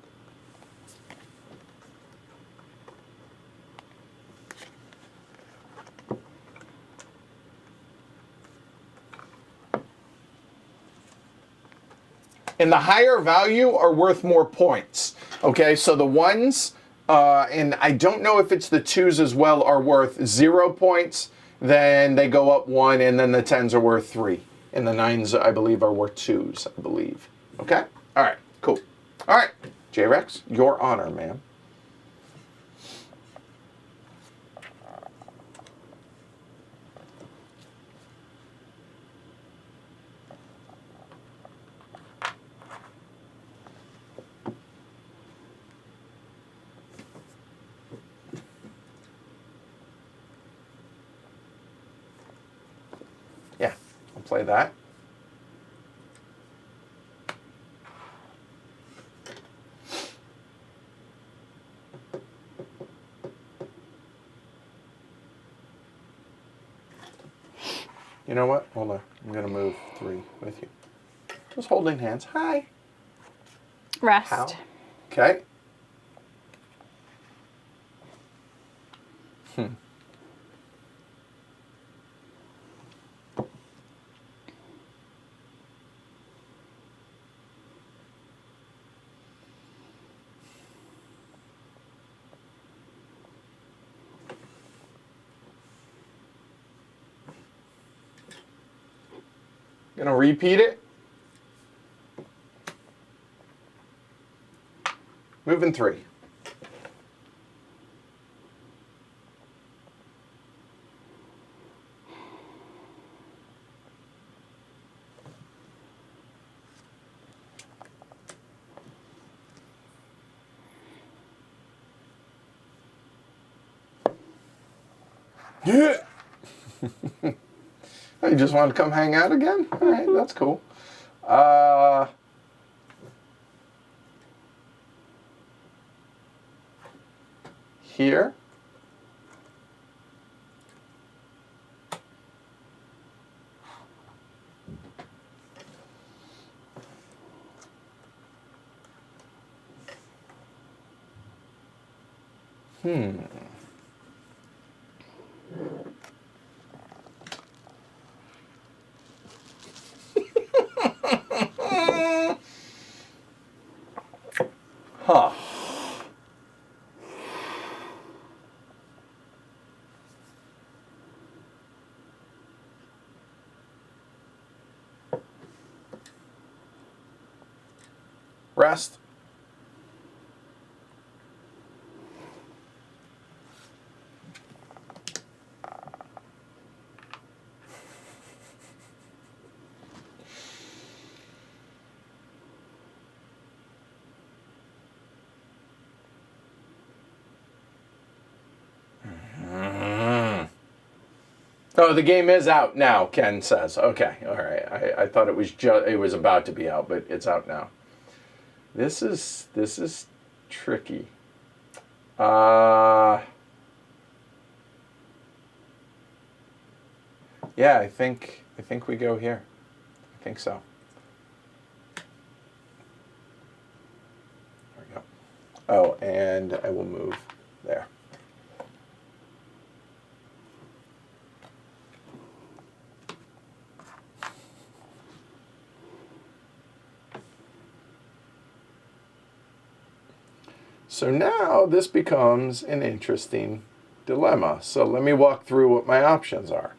And the higher value are worth more points. Okay, so the 1s, and I don't know if it's the 2s as well, are worth 0 points. Then they go up 1, and then the 10s are worth 3. And the 9s, I believe, are worth 2s, I believe. Okay? All right, cool. All right, J-Rex, your honor, man. Yeah, I'll play that. You know what? Hold on. I'm going to move 3 with you. Just holding hands. Hi. Rest. How? Okay. Gonna repeat it. Moving 3. Yeah. Oh, you just want to come hang out again? All right, that's cool. Here. Huh. Rest. Oh, the game is out now, Ken says. Okay, all right. I thought it was about to be out, but it's out now. This is tricky. Yeah, I think we go here. I think so. There we go. Oh, and I will move there. So now this becomes an interesting dilemma. So let me walk through what my options are.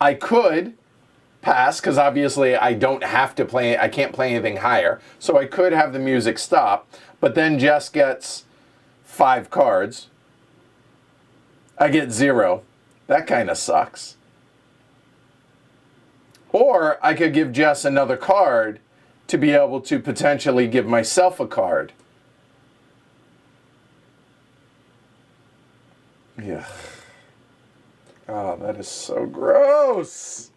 I could pass, because obviously I don't have to play, I can't play anything higher. So I could have the music stop, but then Jess gets 5 cards. I get 0. That kind of sucks. Or I could give Jess another card to be able to potentially give myself a card. Yeah. Oh, that is so gross.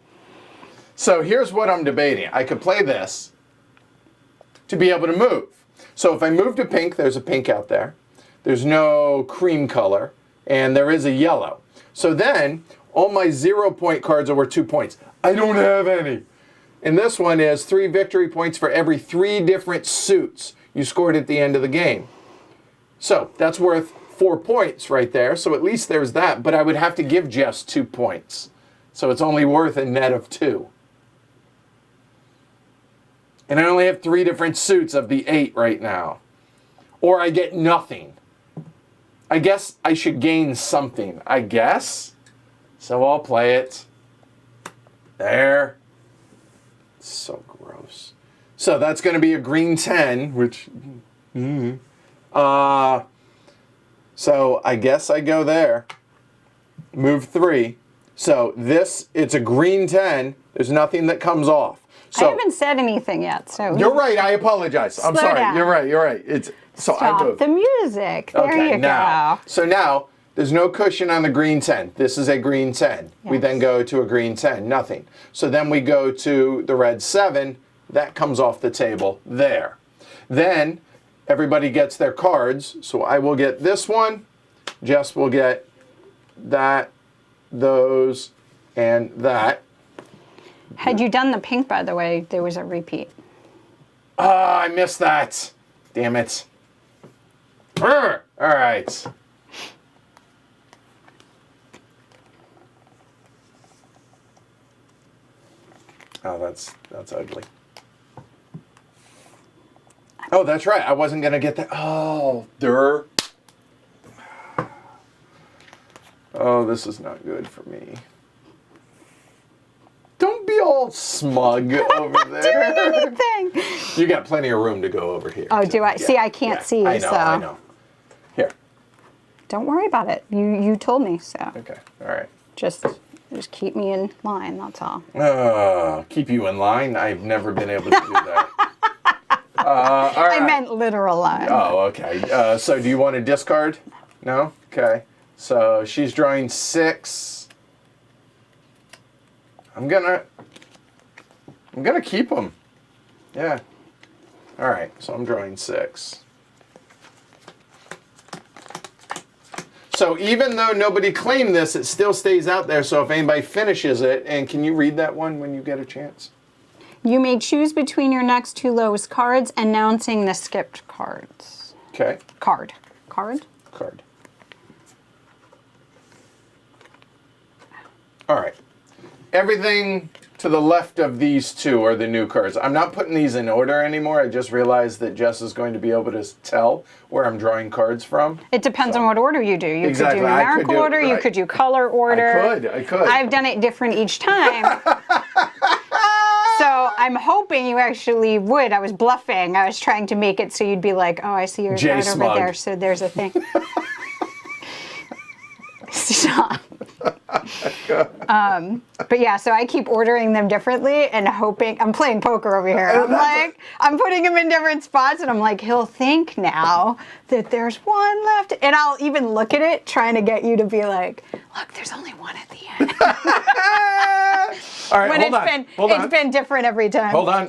So here's what I'm debating. I could play this to be able to move. So if I move to pink, there's a pink out there. There's no cream color, and there is a yellow. So then, all my 0-point cards are worth 2 points. I don't have any. And this one is 3 victory points for every 3 different suits you scored at the end of the game. So that's worth 4 points right there. So at least there's that. But I would have to give Jess 2 points. So it's only worth a net of 2. And I only have 3 different suits of the 8 right now. Or I get nothing. I guess I should gain something. I guess. So I'll play it. There. It's so gross. So that's going to be a green 10, which... So I guess I go there. Move 3. So this, it's a green 10. There's nothing that comes off. So, I haven't said anything yet, so... You're right, I apologize. I'm sorry. Down. You're right. It's so Stop I moved. the music. There you go. So now, there's no cushion on the green 10. This is a green 10. We Yes. then go to a green 10. Nothing. So then we go to the red 7. That comes off the table there. Then everybody gets their cards. So I will get this one. Jess will get that, those, and that. Had you done the pink, by the way, there was a repeat. Ah, I missed that. Damn it. All right. Oh, that's ugly. Oh, that's right. I wasn't going to get that. Oh, Oh, this is not good for me. Don't be all smug over there. Doing anything. You got plenty of room to go over here. Oh, do I? See, I can't see, I know, so... I know. Here. Don't worry about it. You told me, so... Okay, all right. Just keep me in line, that's all. Keep you in line? I've never been able to do that. All right. I meant literal line. Oh, okay. So do you want to discard? No? Okay. So she's drawing 6. I'm gonna keep them. Yeah. All right. So I'm drawing 6. So even though nobody claimed this, it still stays out there. So if anybody finishes it, and can you read that one when you get a chance? You may choose between your next 2 lowest cards, announcing the skipped cards. Okay. Card. All right. Everything to the left of these 2 are the new cards. I'm not putting these in order anymore. I just realized that Jess is going to be able to tell where I'm drawing cards from. It depends on what order you do. You Exactly. could do numerical order, right. you could do color order. I could. I've done it different each time. So I'm hoping you actually would. I was bluffing. I was trying to make it so you'd be like, oh, I see yours Jay right Smug. over there. So there's a thing. Stop. But yeah, so I keep ordering them differently and hoping. I'm playing poker over here. I'm putting them in different spots, and I'm like, he'll think now that there's one left, and I'll even look at it, trying to get you to be like, look, there's only one at the end. All right, When it's been different every time. Hold on.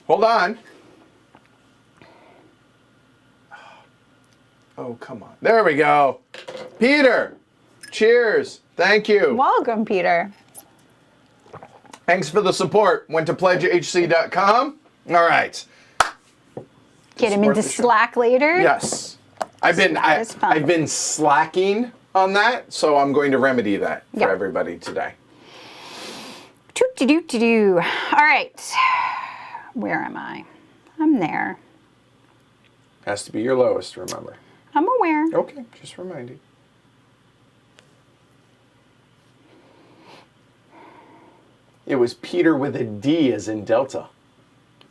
Hold on. Oh, come on. There we go. Peter, cheers. Thank you. Welcome, Peter. Thanks for the support. Went to pledgehc.com. All right. Get him Support into the show. Slack later. Yes. I've fun. been slacking on that, so I'm going to remedy that for Yep. everybody today. All right. Where am I? I'm there. Has to be your lowest, remember. I'm aware. Okay, just reminding. It was Peter with a D as in Delta.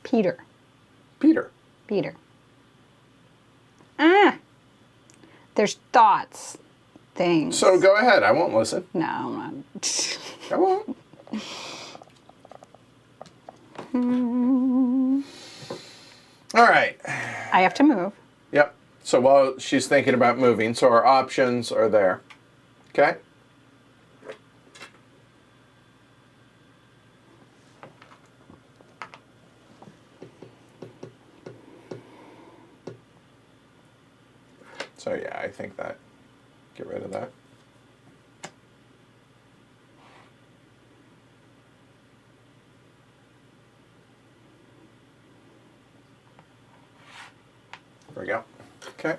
Peter. Peter. There's thoughts, things. So go ahead. I won't listen. No, I'm not. I won't. All right. I have to move. Yep. So while she's thinking about moving, so our options are there. Okay? So yeah, I think that, get rid of that. There we go. Okay.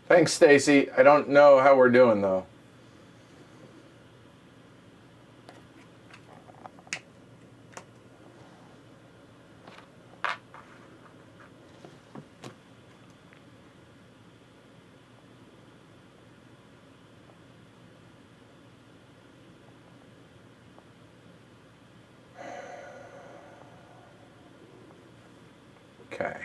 Thanks, Stacy. I don't know how we're doing though. Okay.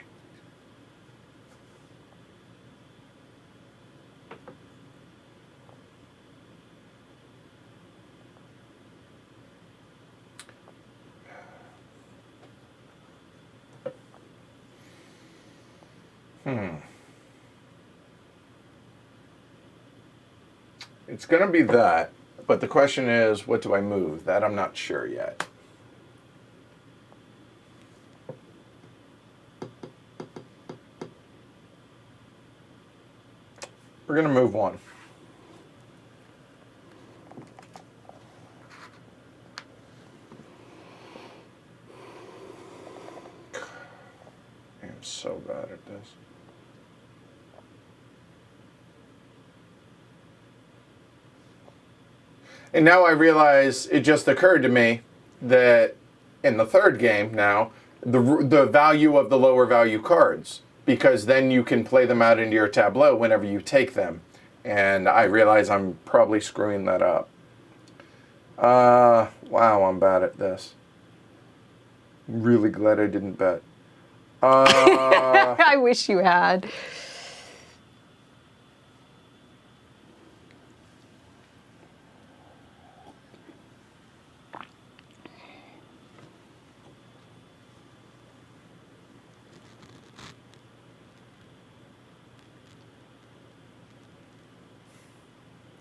It's going to be that, but the question is, what do I move? That I'm not sure yet. We're going to move one. I am so bad at this. And now I realize, it just occurred to me that in the third game now, the value of the lower value cards, because then you can play them out into your tableau whenever you take them. And I realize I'm probably screwing that up. Wow, I'm bad at this. Really glad I didn't bet. I wish you had.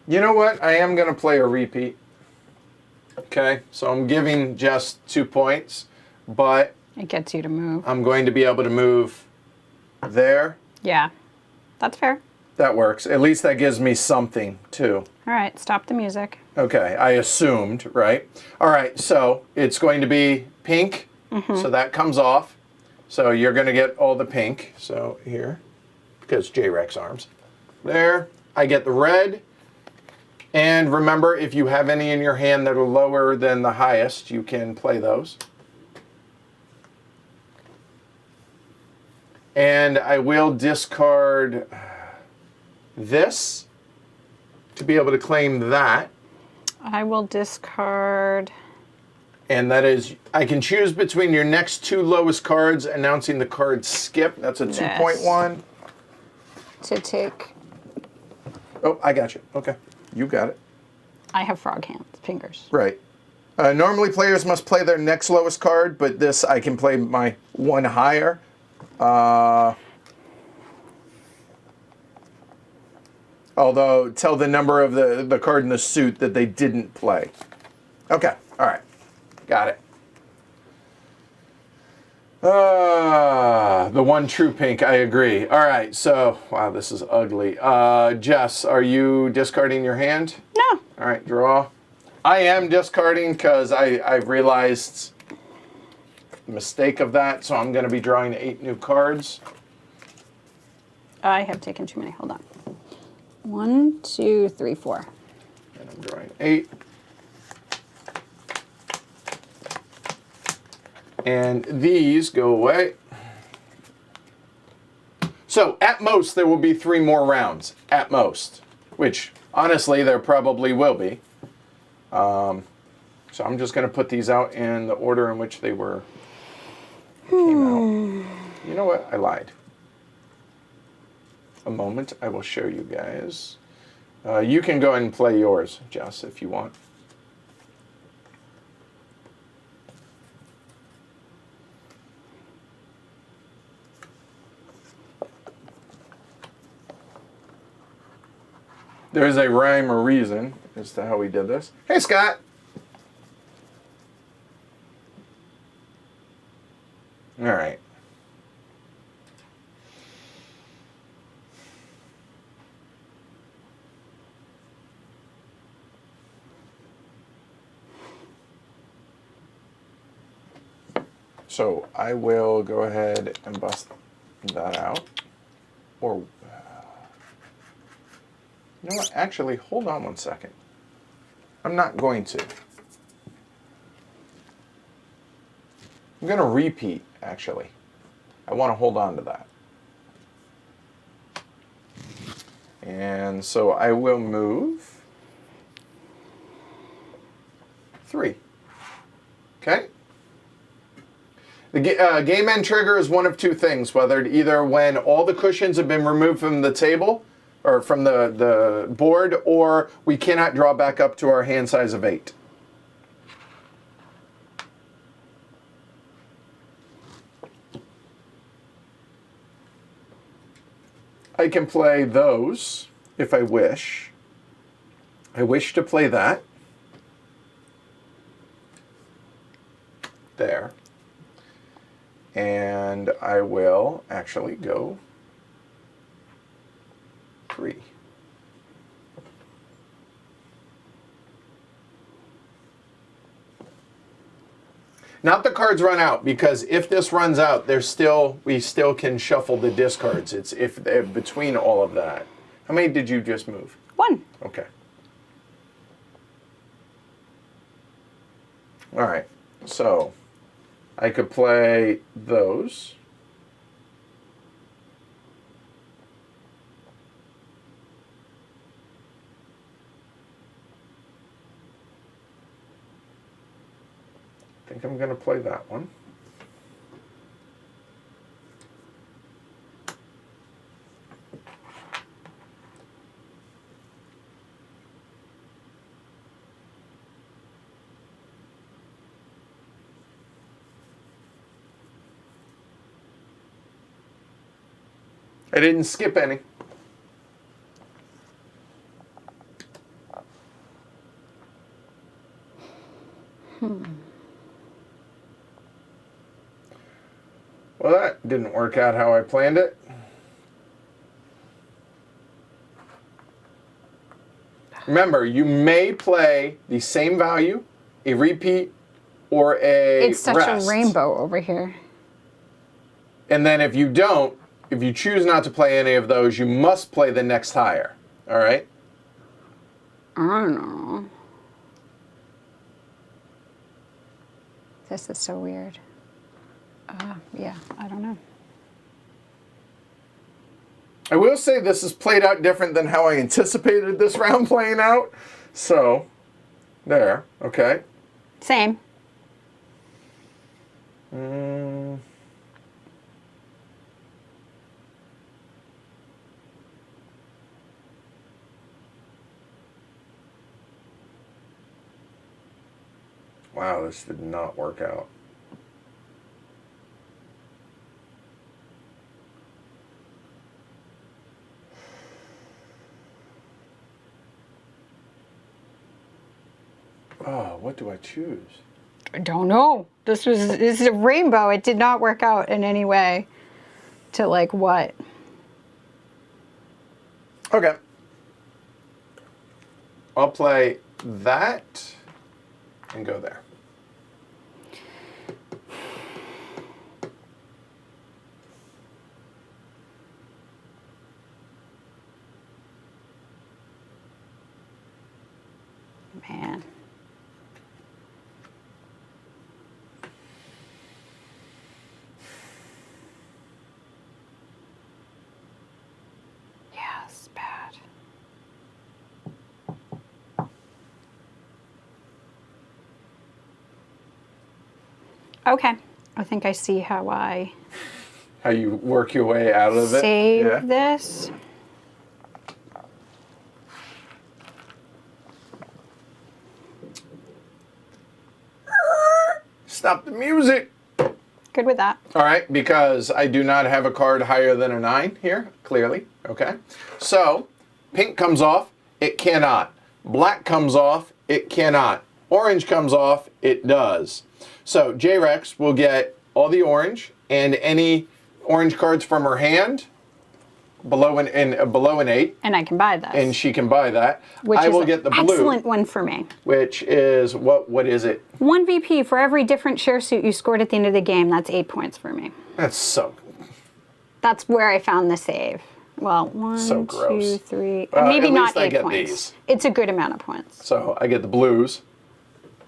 You know what? I am going to play a repeat. Okay, so I'm giving just 2 points, but It gets you to move. I'm going to be able to move there. Yeah, that's fair. That works. At least that gives me something, too. All right, stop the music. Okay, I assumed, right? All right, so it's going to be pink, so that comes off. So you're going to get all the pink. So here, because J-Rex arms. There, I get the red. And remember, if you have any in your hand that are lower than the highest, you can play those. And I will discard this to be able to claim that. I will discard. And that is, I can choose between your next 2 lowest cards, announcing the card skip. That's a 2.1. To take. Oh, I got you. Okay. You got it. I have frog hands, fingers. Right. Normally players must play their next lowest card, but this I can play my 1 higher. Although, tell the number of the card in the suit that they didn't play. Okay. All right. Got it. The one true pink, I agree. All right, so, wow, this is ugly. Jess, are you discarding your hand? No. All right, draw. I am discarding because I've realized the mistake of that, so I'm going to be drawing 8 new cards. I have taken too many. Hold on. 1, 2, 3, 4. And I'm drawing 8. And these go away. So at most there will be 3 more rounds. At most. Which honestly there probably will be. So I'm just going to put these out in the order in which they came out. You know what? I lied. A moment. I will show you guys. You can go ahead and play yours, Jess, if you want. There's a rhyme or reason as to how we did this. Hey, Scott. All right. So I will go ahead and bust that out. Or, you know what? Actually, hold on one second. I'm not going to. I'm going to repeat, actually. I want to hold on to that. And so I will move 3. Okay? The game end trigger is one of 2 things, either when all the cushions have been removed from the table, or from the board, or we cannot draw back up to our hand size of 8. I can play those if I wish. I wish to play that. There. And I will actually go 3. Not the cards run out, because if this runs out, we still can shuffle the discards. It's if between all of that. How many did you just move? 1. Okay. All right. So I could play those. I think I'm going to play that one. I didn't skip any. Well, that didn't work out how I planned it. Remember, you may play the same value, a repeat, or a It's such rest. a rainbow over here. And then if you don't, if you choose not to play any of those, you must play the next higher. All right? I don't know. This is so weird. Yeah, I don't know. I will say this is played out different than how I anticipated this round playing out. So, there. Okay. Same. Wow, this did not work out. Oh, what do I choose? I don't know. This is a rainbow. It did not work out in any way. To like what? Okay. I'll play that and go there. Okay. I think I see how I How you work your way out of it. save Yeah. this. Stop the music. Good with that. All right, because I do not have a card higher than a 9 here, clearly. Okay. So, pink comes off, it cannot. Black comes off, it cannot. Orange comes off, it does. So, J-Rex will get all the orange and any orange cards from her hand below an 8. And I can buy this. And she can buy that. Which I is will an get the blue. excellent one for me. Which is, what is it? 1 VP for every different share suit you scored at the end of the game. That's 8 points for me. That's so... That's where I found the save. Well, 1, So gross. 2, 3... Well, maybe at not least I 8 get points. these. It's a good amount of points. So, I get the blues.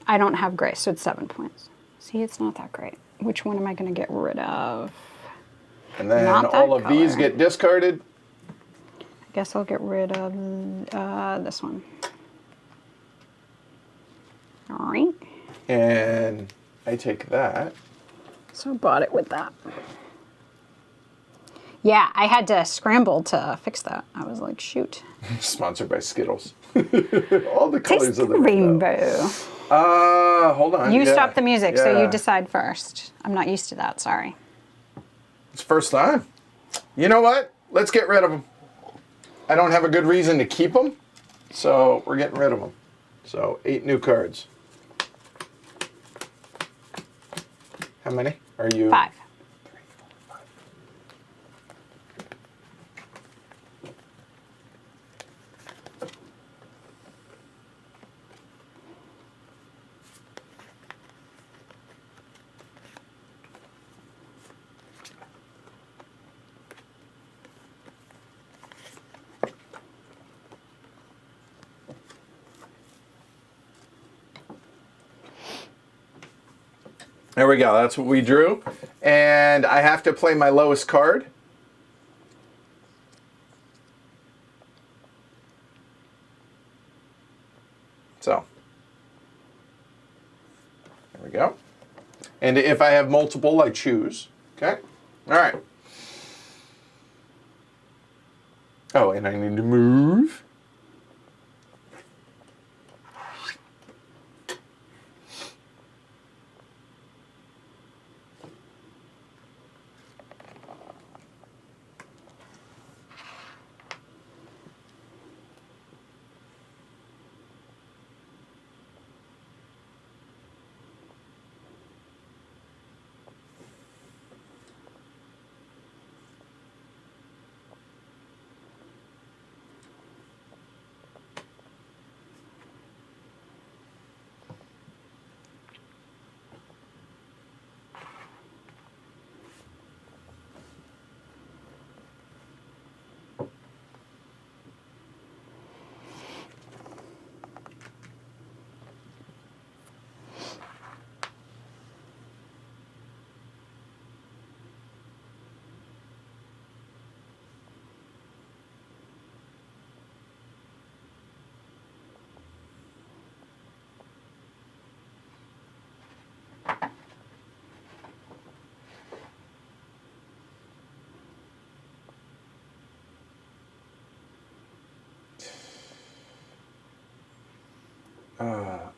I don't have gray, so it's 7 points. See, it's not that great. Which one am I going to get rid of? And then Not that all of these color. get discarded. I guess I'll get rid of this one. All right. And I take that. So I bought it with that. Yeah, I had to scramble to fix that. I was like, shoot. Sponsored by Skittles. All the Taste colors the of the rainbow. rainbow. Hold on. You yeah, stop the music, so yeah. you decide first. I'm not used to that, sorry. It's first time. You know what? Let's get rid of them. I don't have a good reason to keep them, so we're getting rid of them. So 8 new cards. How many are you? 5. There we go. That's what we drew. And I have to play my lowest card. So, there we go. And if I have multiple, I choose. Okay? All right. Oh, and I need to move.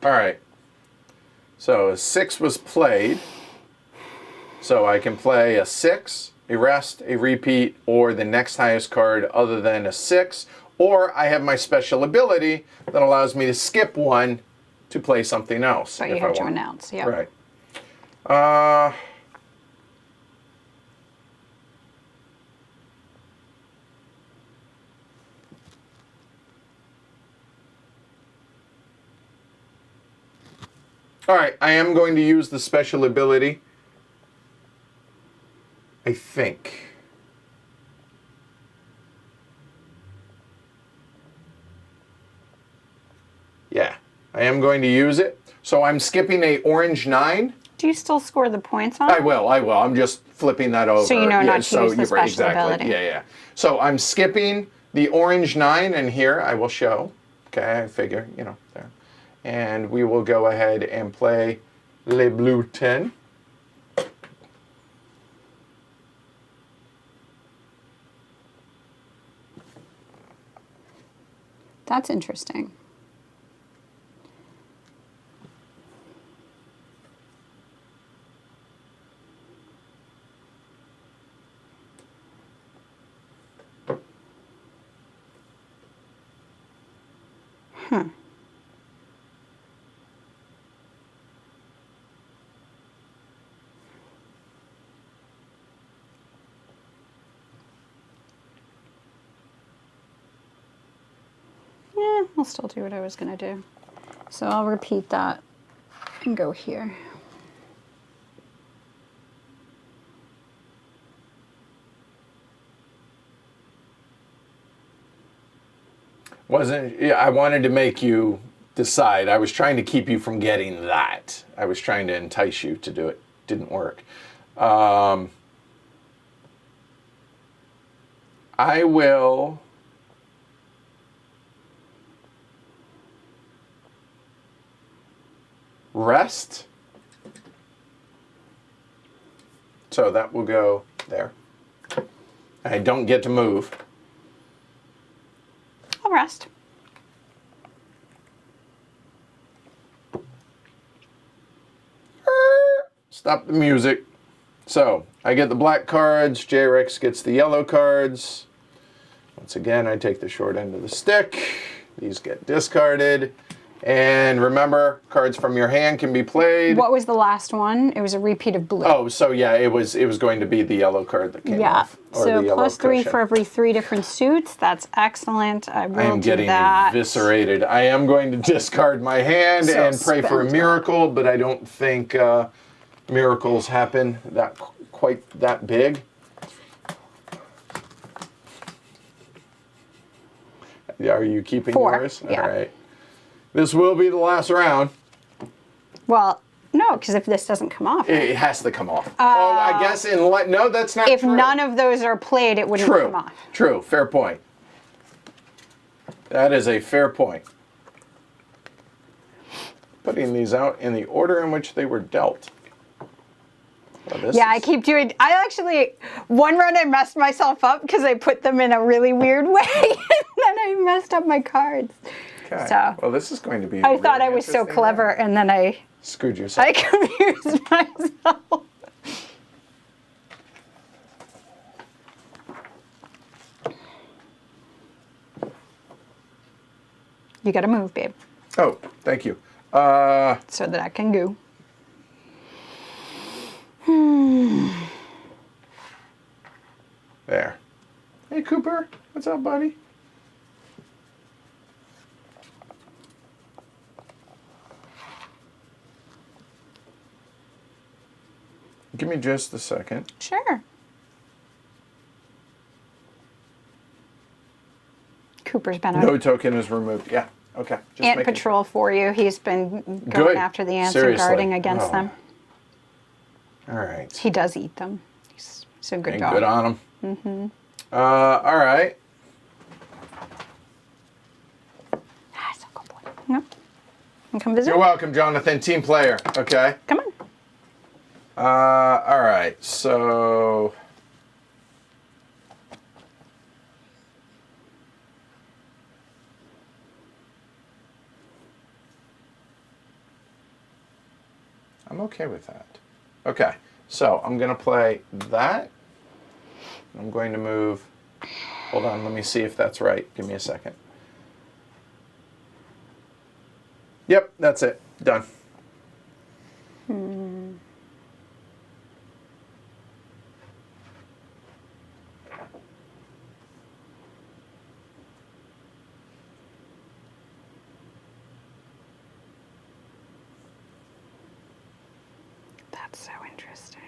All right. So a 6 was played. So I can play a 6, a rest, a repeat, or the next highest card other than a 6. Or I have my special ability that allows me to skip one to play something else. But you if have I to want. announce, yeah. Right. All right, I am going to use the special ability. I think. Yeah, I am going to use it. So I'm skipping a orange 9. Do you still score the points on I it? will. I'm just flipping that over. So you know not to use the you're right, special exactly. ability. Yeah. So I'm skipping the orange 9, and here I will show. Okay, I figure, there. And we will go ahead and play Le Bleu 10. That's interesting. Yeah, I'll still do what I was going to do. So I'll repeat that and go here. Yeah, I wanted to make you decide. I was trying to keep you from getting that. I was trying to entice you to do it. Didn't work. I will rest. So that will go there. I don't get to move. I'll rest. Stop the music. So I get the black cards. J-Rex gets the yellow cards. Once again, I take the short end of the stick. These get discarded. And remember, cards from your hand can be played. What was the last one? It was a repeat of blue. Oh, so yeah, it was going to be the yellow card that came off. Or so the yellow +3 cushion. for every 3 different suits. That's excellent. I will I am do getting that. eviscerated. I am going to discard my hand So and pray for a spend miracle, but I don't think miracles happen quite that big. Are you keeping 4, yours? yeah. All right. This will be the last round. Well, no, because if this doesn't come off. It has to come off. I guess no, that's not If true. none of those are played, it wouldn't come off. True. Fair point. That is a fair point. Putting these out in the order in which they were dealt. Well, I keep doing. I actually, one round I messed myself up because I put them in a really weird way, and then I messed up my cards. Okay. So, well, this is going to be. I thought I was so clever, round. and then I Screwed yourself. I confused myself. You gotta move, babe. Oh, thank you. So that I can go. There. Hey, Cooper. What's up, buddy? Give me just a second. Sure. Cooper's been No token is removed. Yeah. Okay. Just ant making patrol for you. He's been going Good. after the ants Seriously. and guarding against Oh. them. All right. He does eat them. He's a good And dog. good on him. Mm-hmm. All right. He's a good boy. Yep. And come visit. You're welcome, Jonathan. Team player. Okay. Come on. All right. So. I'm okay with that. Okay. So I'm going to play that. I'm going to move. Hold on. Let me see if that's right. Give me a second. Yep. That's it. Done. That's so interesting.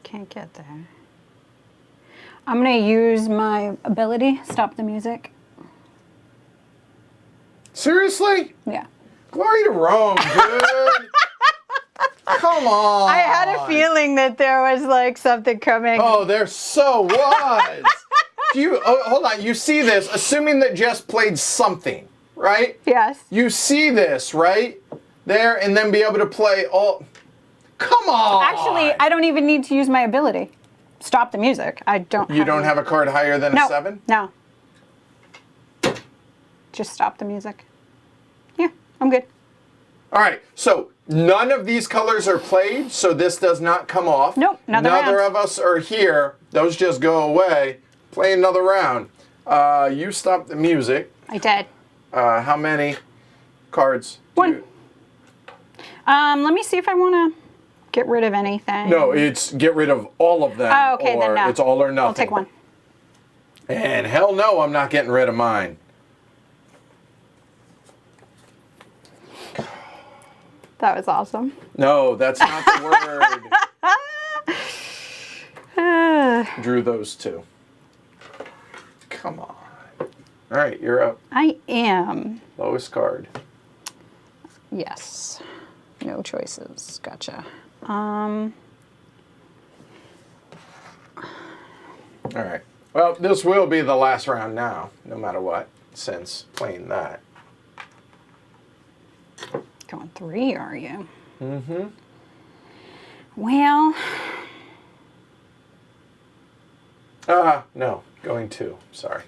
Can't get there. I'm going to use my ability, stop the music. Seriously? Yeah. Glory to Rome, dude. Come on. I had a feeling that there was like something coming. Oh, there so was. Hold on. You see this, assuming that Jess played something, right? Yes. You see this, right? there and then be able to play all... Come on! Actually, I don't even need to use my ability. Stop the music. I don't. You don't have a card higher than a 7? No. Just stop the music. Yeah, I'm good. All right, so none of these colors are played, so this does not come off. Nope, another Neither round. of us are here. Those just go away. Play another round. You stop the music. I did. How many cards? One. Let me see if I want to get rid of anything. No, it's get rid of all of them. Oh, okay, or then no. It's all or nothing. I'll take one. And hell no, I'm not getting rid of mine. That was awesome. No, that's not the word. Drew those two. Come on. All right, you're up. I am. Lowest card. Yes. No choices. Gotcha. All right. Well, this will be the last round now, no matter what, since playing that. Going 3, are you? Mm-hmm. Well. No, going 2. Sorry.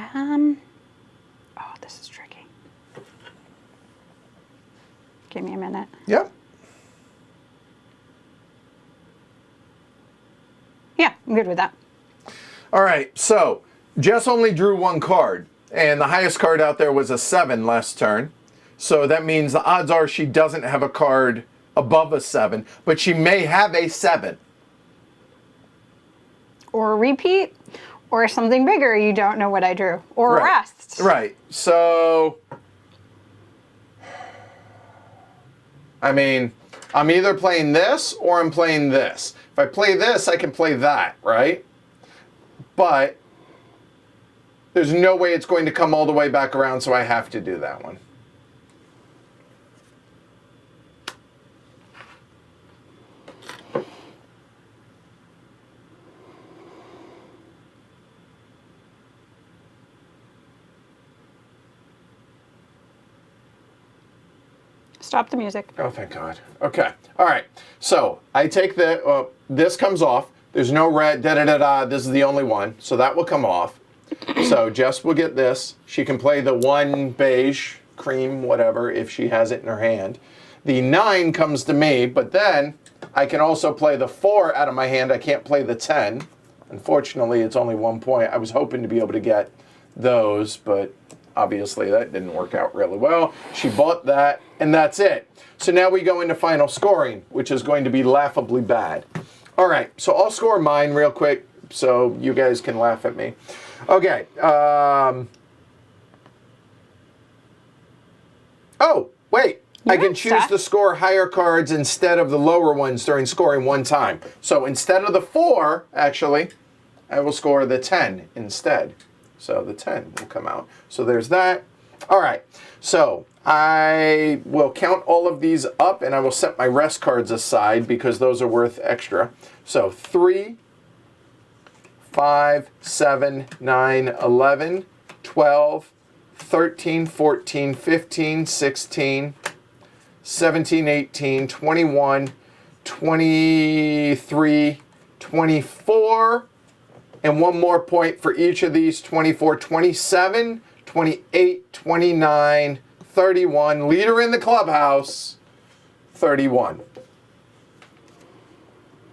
Oh, this is tricky. Give me a minute. Yep. Yeah, I'm good with that. All right, so Jess only drew 1 card, and the highest card out there was a 7 last turn. So that means the odds are she doesn't have a card above a 7, but she may have a 7. Or a repeat, or something bigger you don't know what I drew, or a rest. Right. So, I mean, I'm either playing this or I'm playing this. If I play this, I can play that, right? But there's no way it's going to come all the way back around, so I have to do that one. Stop the music. Oh, thank God. Okay. All right. So I take the, this comes off. There's no red, da-da-da-da. This is the only one. So that will come off. So Jess will get this. She can play the 1 beige, cream, whatever, if she has it in her hand. The 9 comes to me, but then I can also play the 4 out of my hand. I can't play the 10. Unfortunately, it's only 1 point. I was hoping to be able to get those, but obviously that didn't work out really well. She bought that, and that's it. So now we go into final scoring, which is going to be laughably bad. All right, so I'll score mine real quick so you guys can laugh at me. Okay. Oh, wait. I can choose to score higher cards instead of the lower ones during scoring 1 time. So instead of the 4, actually, I will score the 10 instead. So the 10 will come out. So there's that. All right. So I will count all of these up, and I will set my rest cards aside because those are worth extra. So 3, 5, 7, 9, 11, 12, 13, 14, 15, 16, 17, 18, 21, 23, 24, and 1 more point for each of these, 24, 27, 28, 29, 31. Leader in the clubhouse, 31.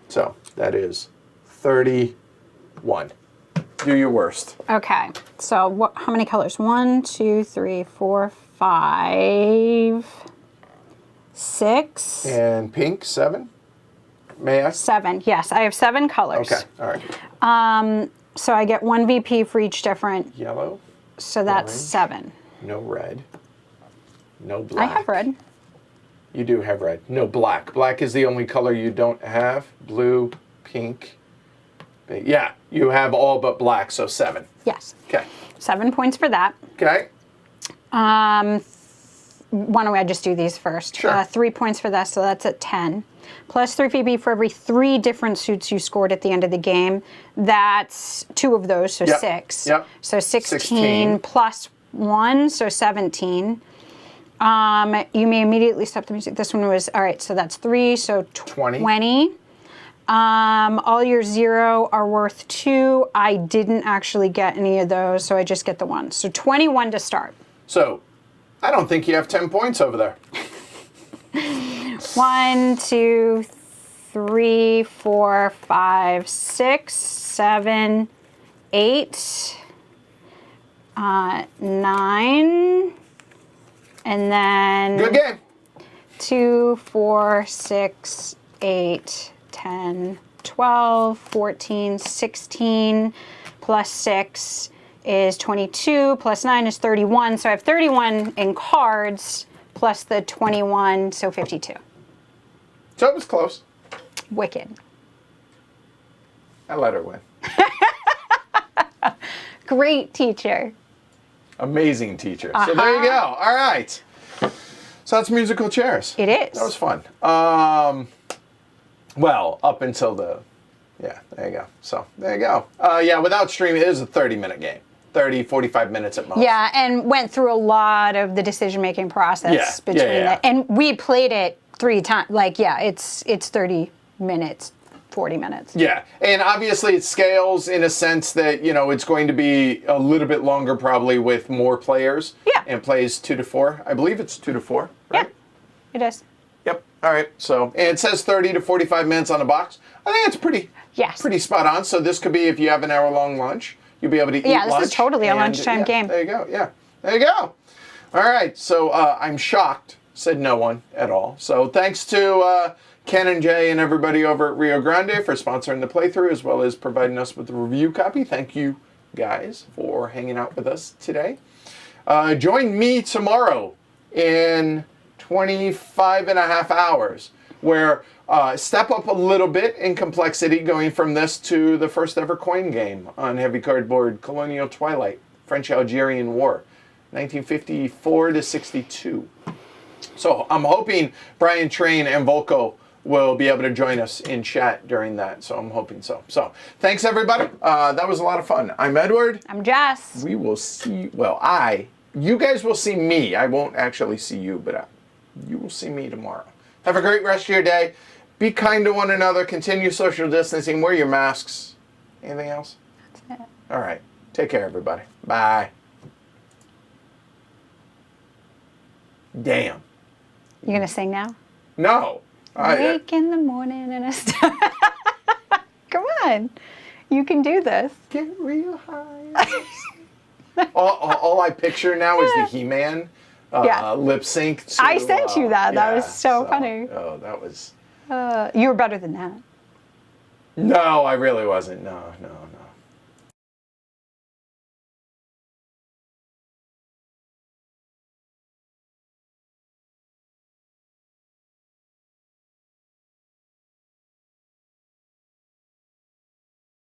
So that is 31. Do your worst. Okay, so how many colors? 1, 2, 3, 4, 5, 6. And pink, 7. May I? 7, yes. I have 7 colors. Okay, all right. So I get 1 VP for each different. Yellow. So that's orange, 7. No red. No black. I have red. You do have red. No black. Black is the only color you don't have. Blue, pink. Yeah, you have all but black, so 7. Yes. Okay. 7 points for that. Okay. Why don't I just do these first? Sure. 3 points for that, so that's at 10. plus 3 VB for every 3 different suits you scored at the end of the game. That's 2 of those, so 6. Yep. So 16 plus 1, so 17. You may immediately stop the music. This one was, all right, so that's 3, so 20. All your 0 are worth 2. I didn't actually get any of those, so I just get the 1. So 21 to start. So, I don't think you have 10 points over there. 1, 2, 3, 4, 5, 6, 7, 8, 9, and then Good game. 2, 4, 6, 8, 10, 12, 14, 16, plus 6 is 22, plus 9 is 31. So I have 31 in cards, plus the 21, so 52. So it was close. Wicked. I let her win. Great teacher. Amazing teacher. So there you go. All right. So that's musical chairs. It is. That was fun. Well, up until the, yeah, there you go. So there you go. Yeah, without streaming, it is a 30-minute game. 30, 45 minutes at most. Yeah, and went through a lot of the decision-making process between that. And we played it 3 times. Like, yeah, it's 30 minutes, 40 minutes. Yeah, and obviously it scales in a sense that, you know, it's going to be a little bit longer probably with more players. Yeah. And plays 2 to 4. I believe it's 2 to 4, right? Yeah, it is. Yep. All right. So, and it says 30 to 45 minutes on the box. I think it's pretty spot on. So this could be if you have an hour-long lunch, you'll be able to eat lunch. Yeah, this is totally a lunchtime game. There you go. Yeah. There you go. All right. So I'm shocked, said no one at all. So thanks to Ken and Jay and everybody over at Rio Grande for sponsoring the playthrough as well as providing us with the review copy. Thank you guys for hanging out with us today. Join me tomorrow in 25 and a half hours where step up a little bit in complexity going from this to the first ever coin game on heavy cardboard, Colonial Twilight, French-Algerian War, 1954 to 62. So I'm hoping Brian Train and Volko will be able to join us in chat during that. So I'm hoping so. So thanks everybody. That was a lot of fun. I'm Edward. I'm Jess. We will see, you guys will see me. I won't actually see you, but you will see me tomorrow. Have a great rest of your day. Be kind to one another. Continue social distancing. Wear your masks. Anything else? That's it. All right. Take care, everybody. Bye. Damn. You gonna sing now? No. Wake in the morning and Come on. You can do this. Get real high. all I picture now is the He-Man lip sync. I sent you that. That was so funny. Oh, that was... You were better than that. No, I really wasn't. No.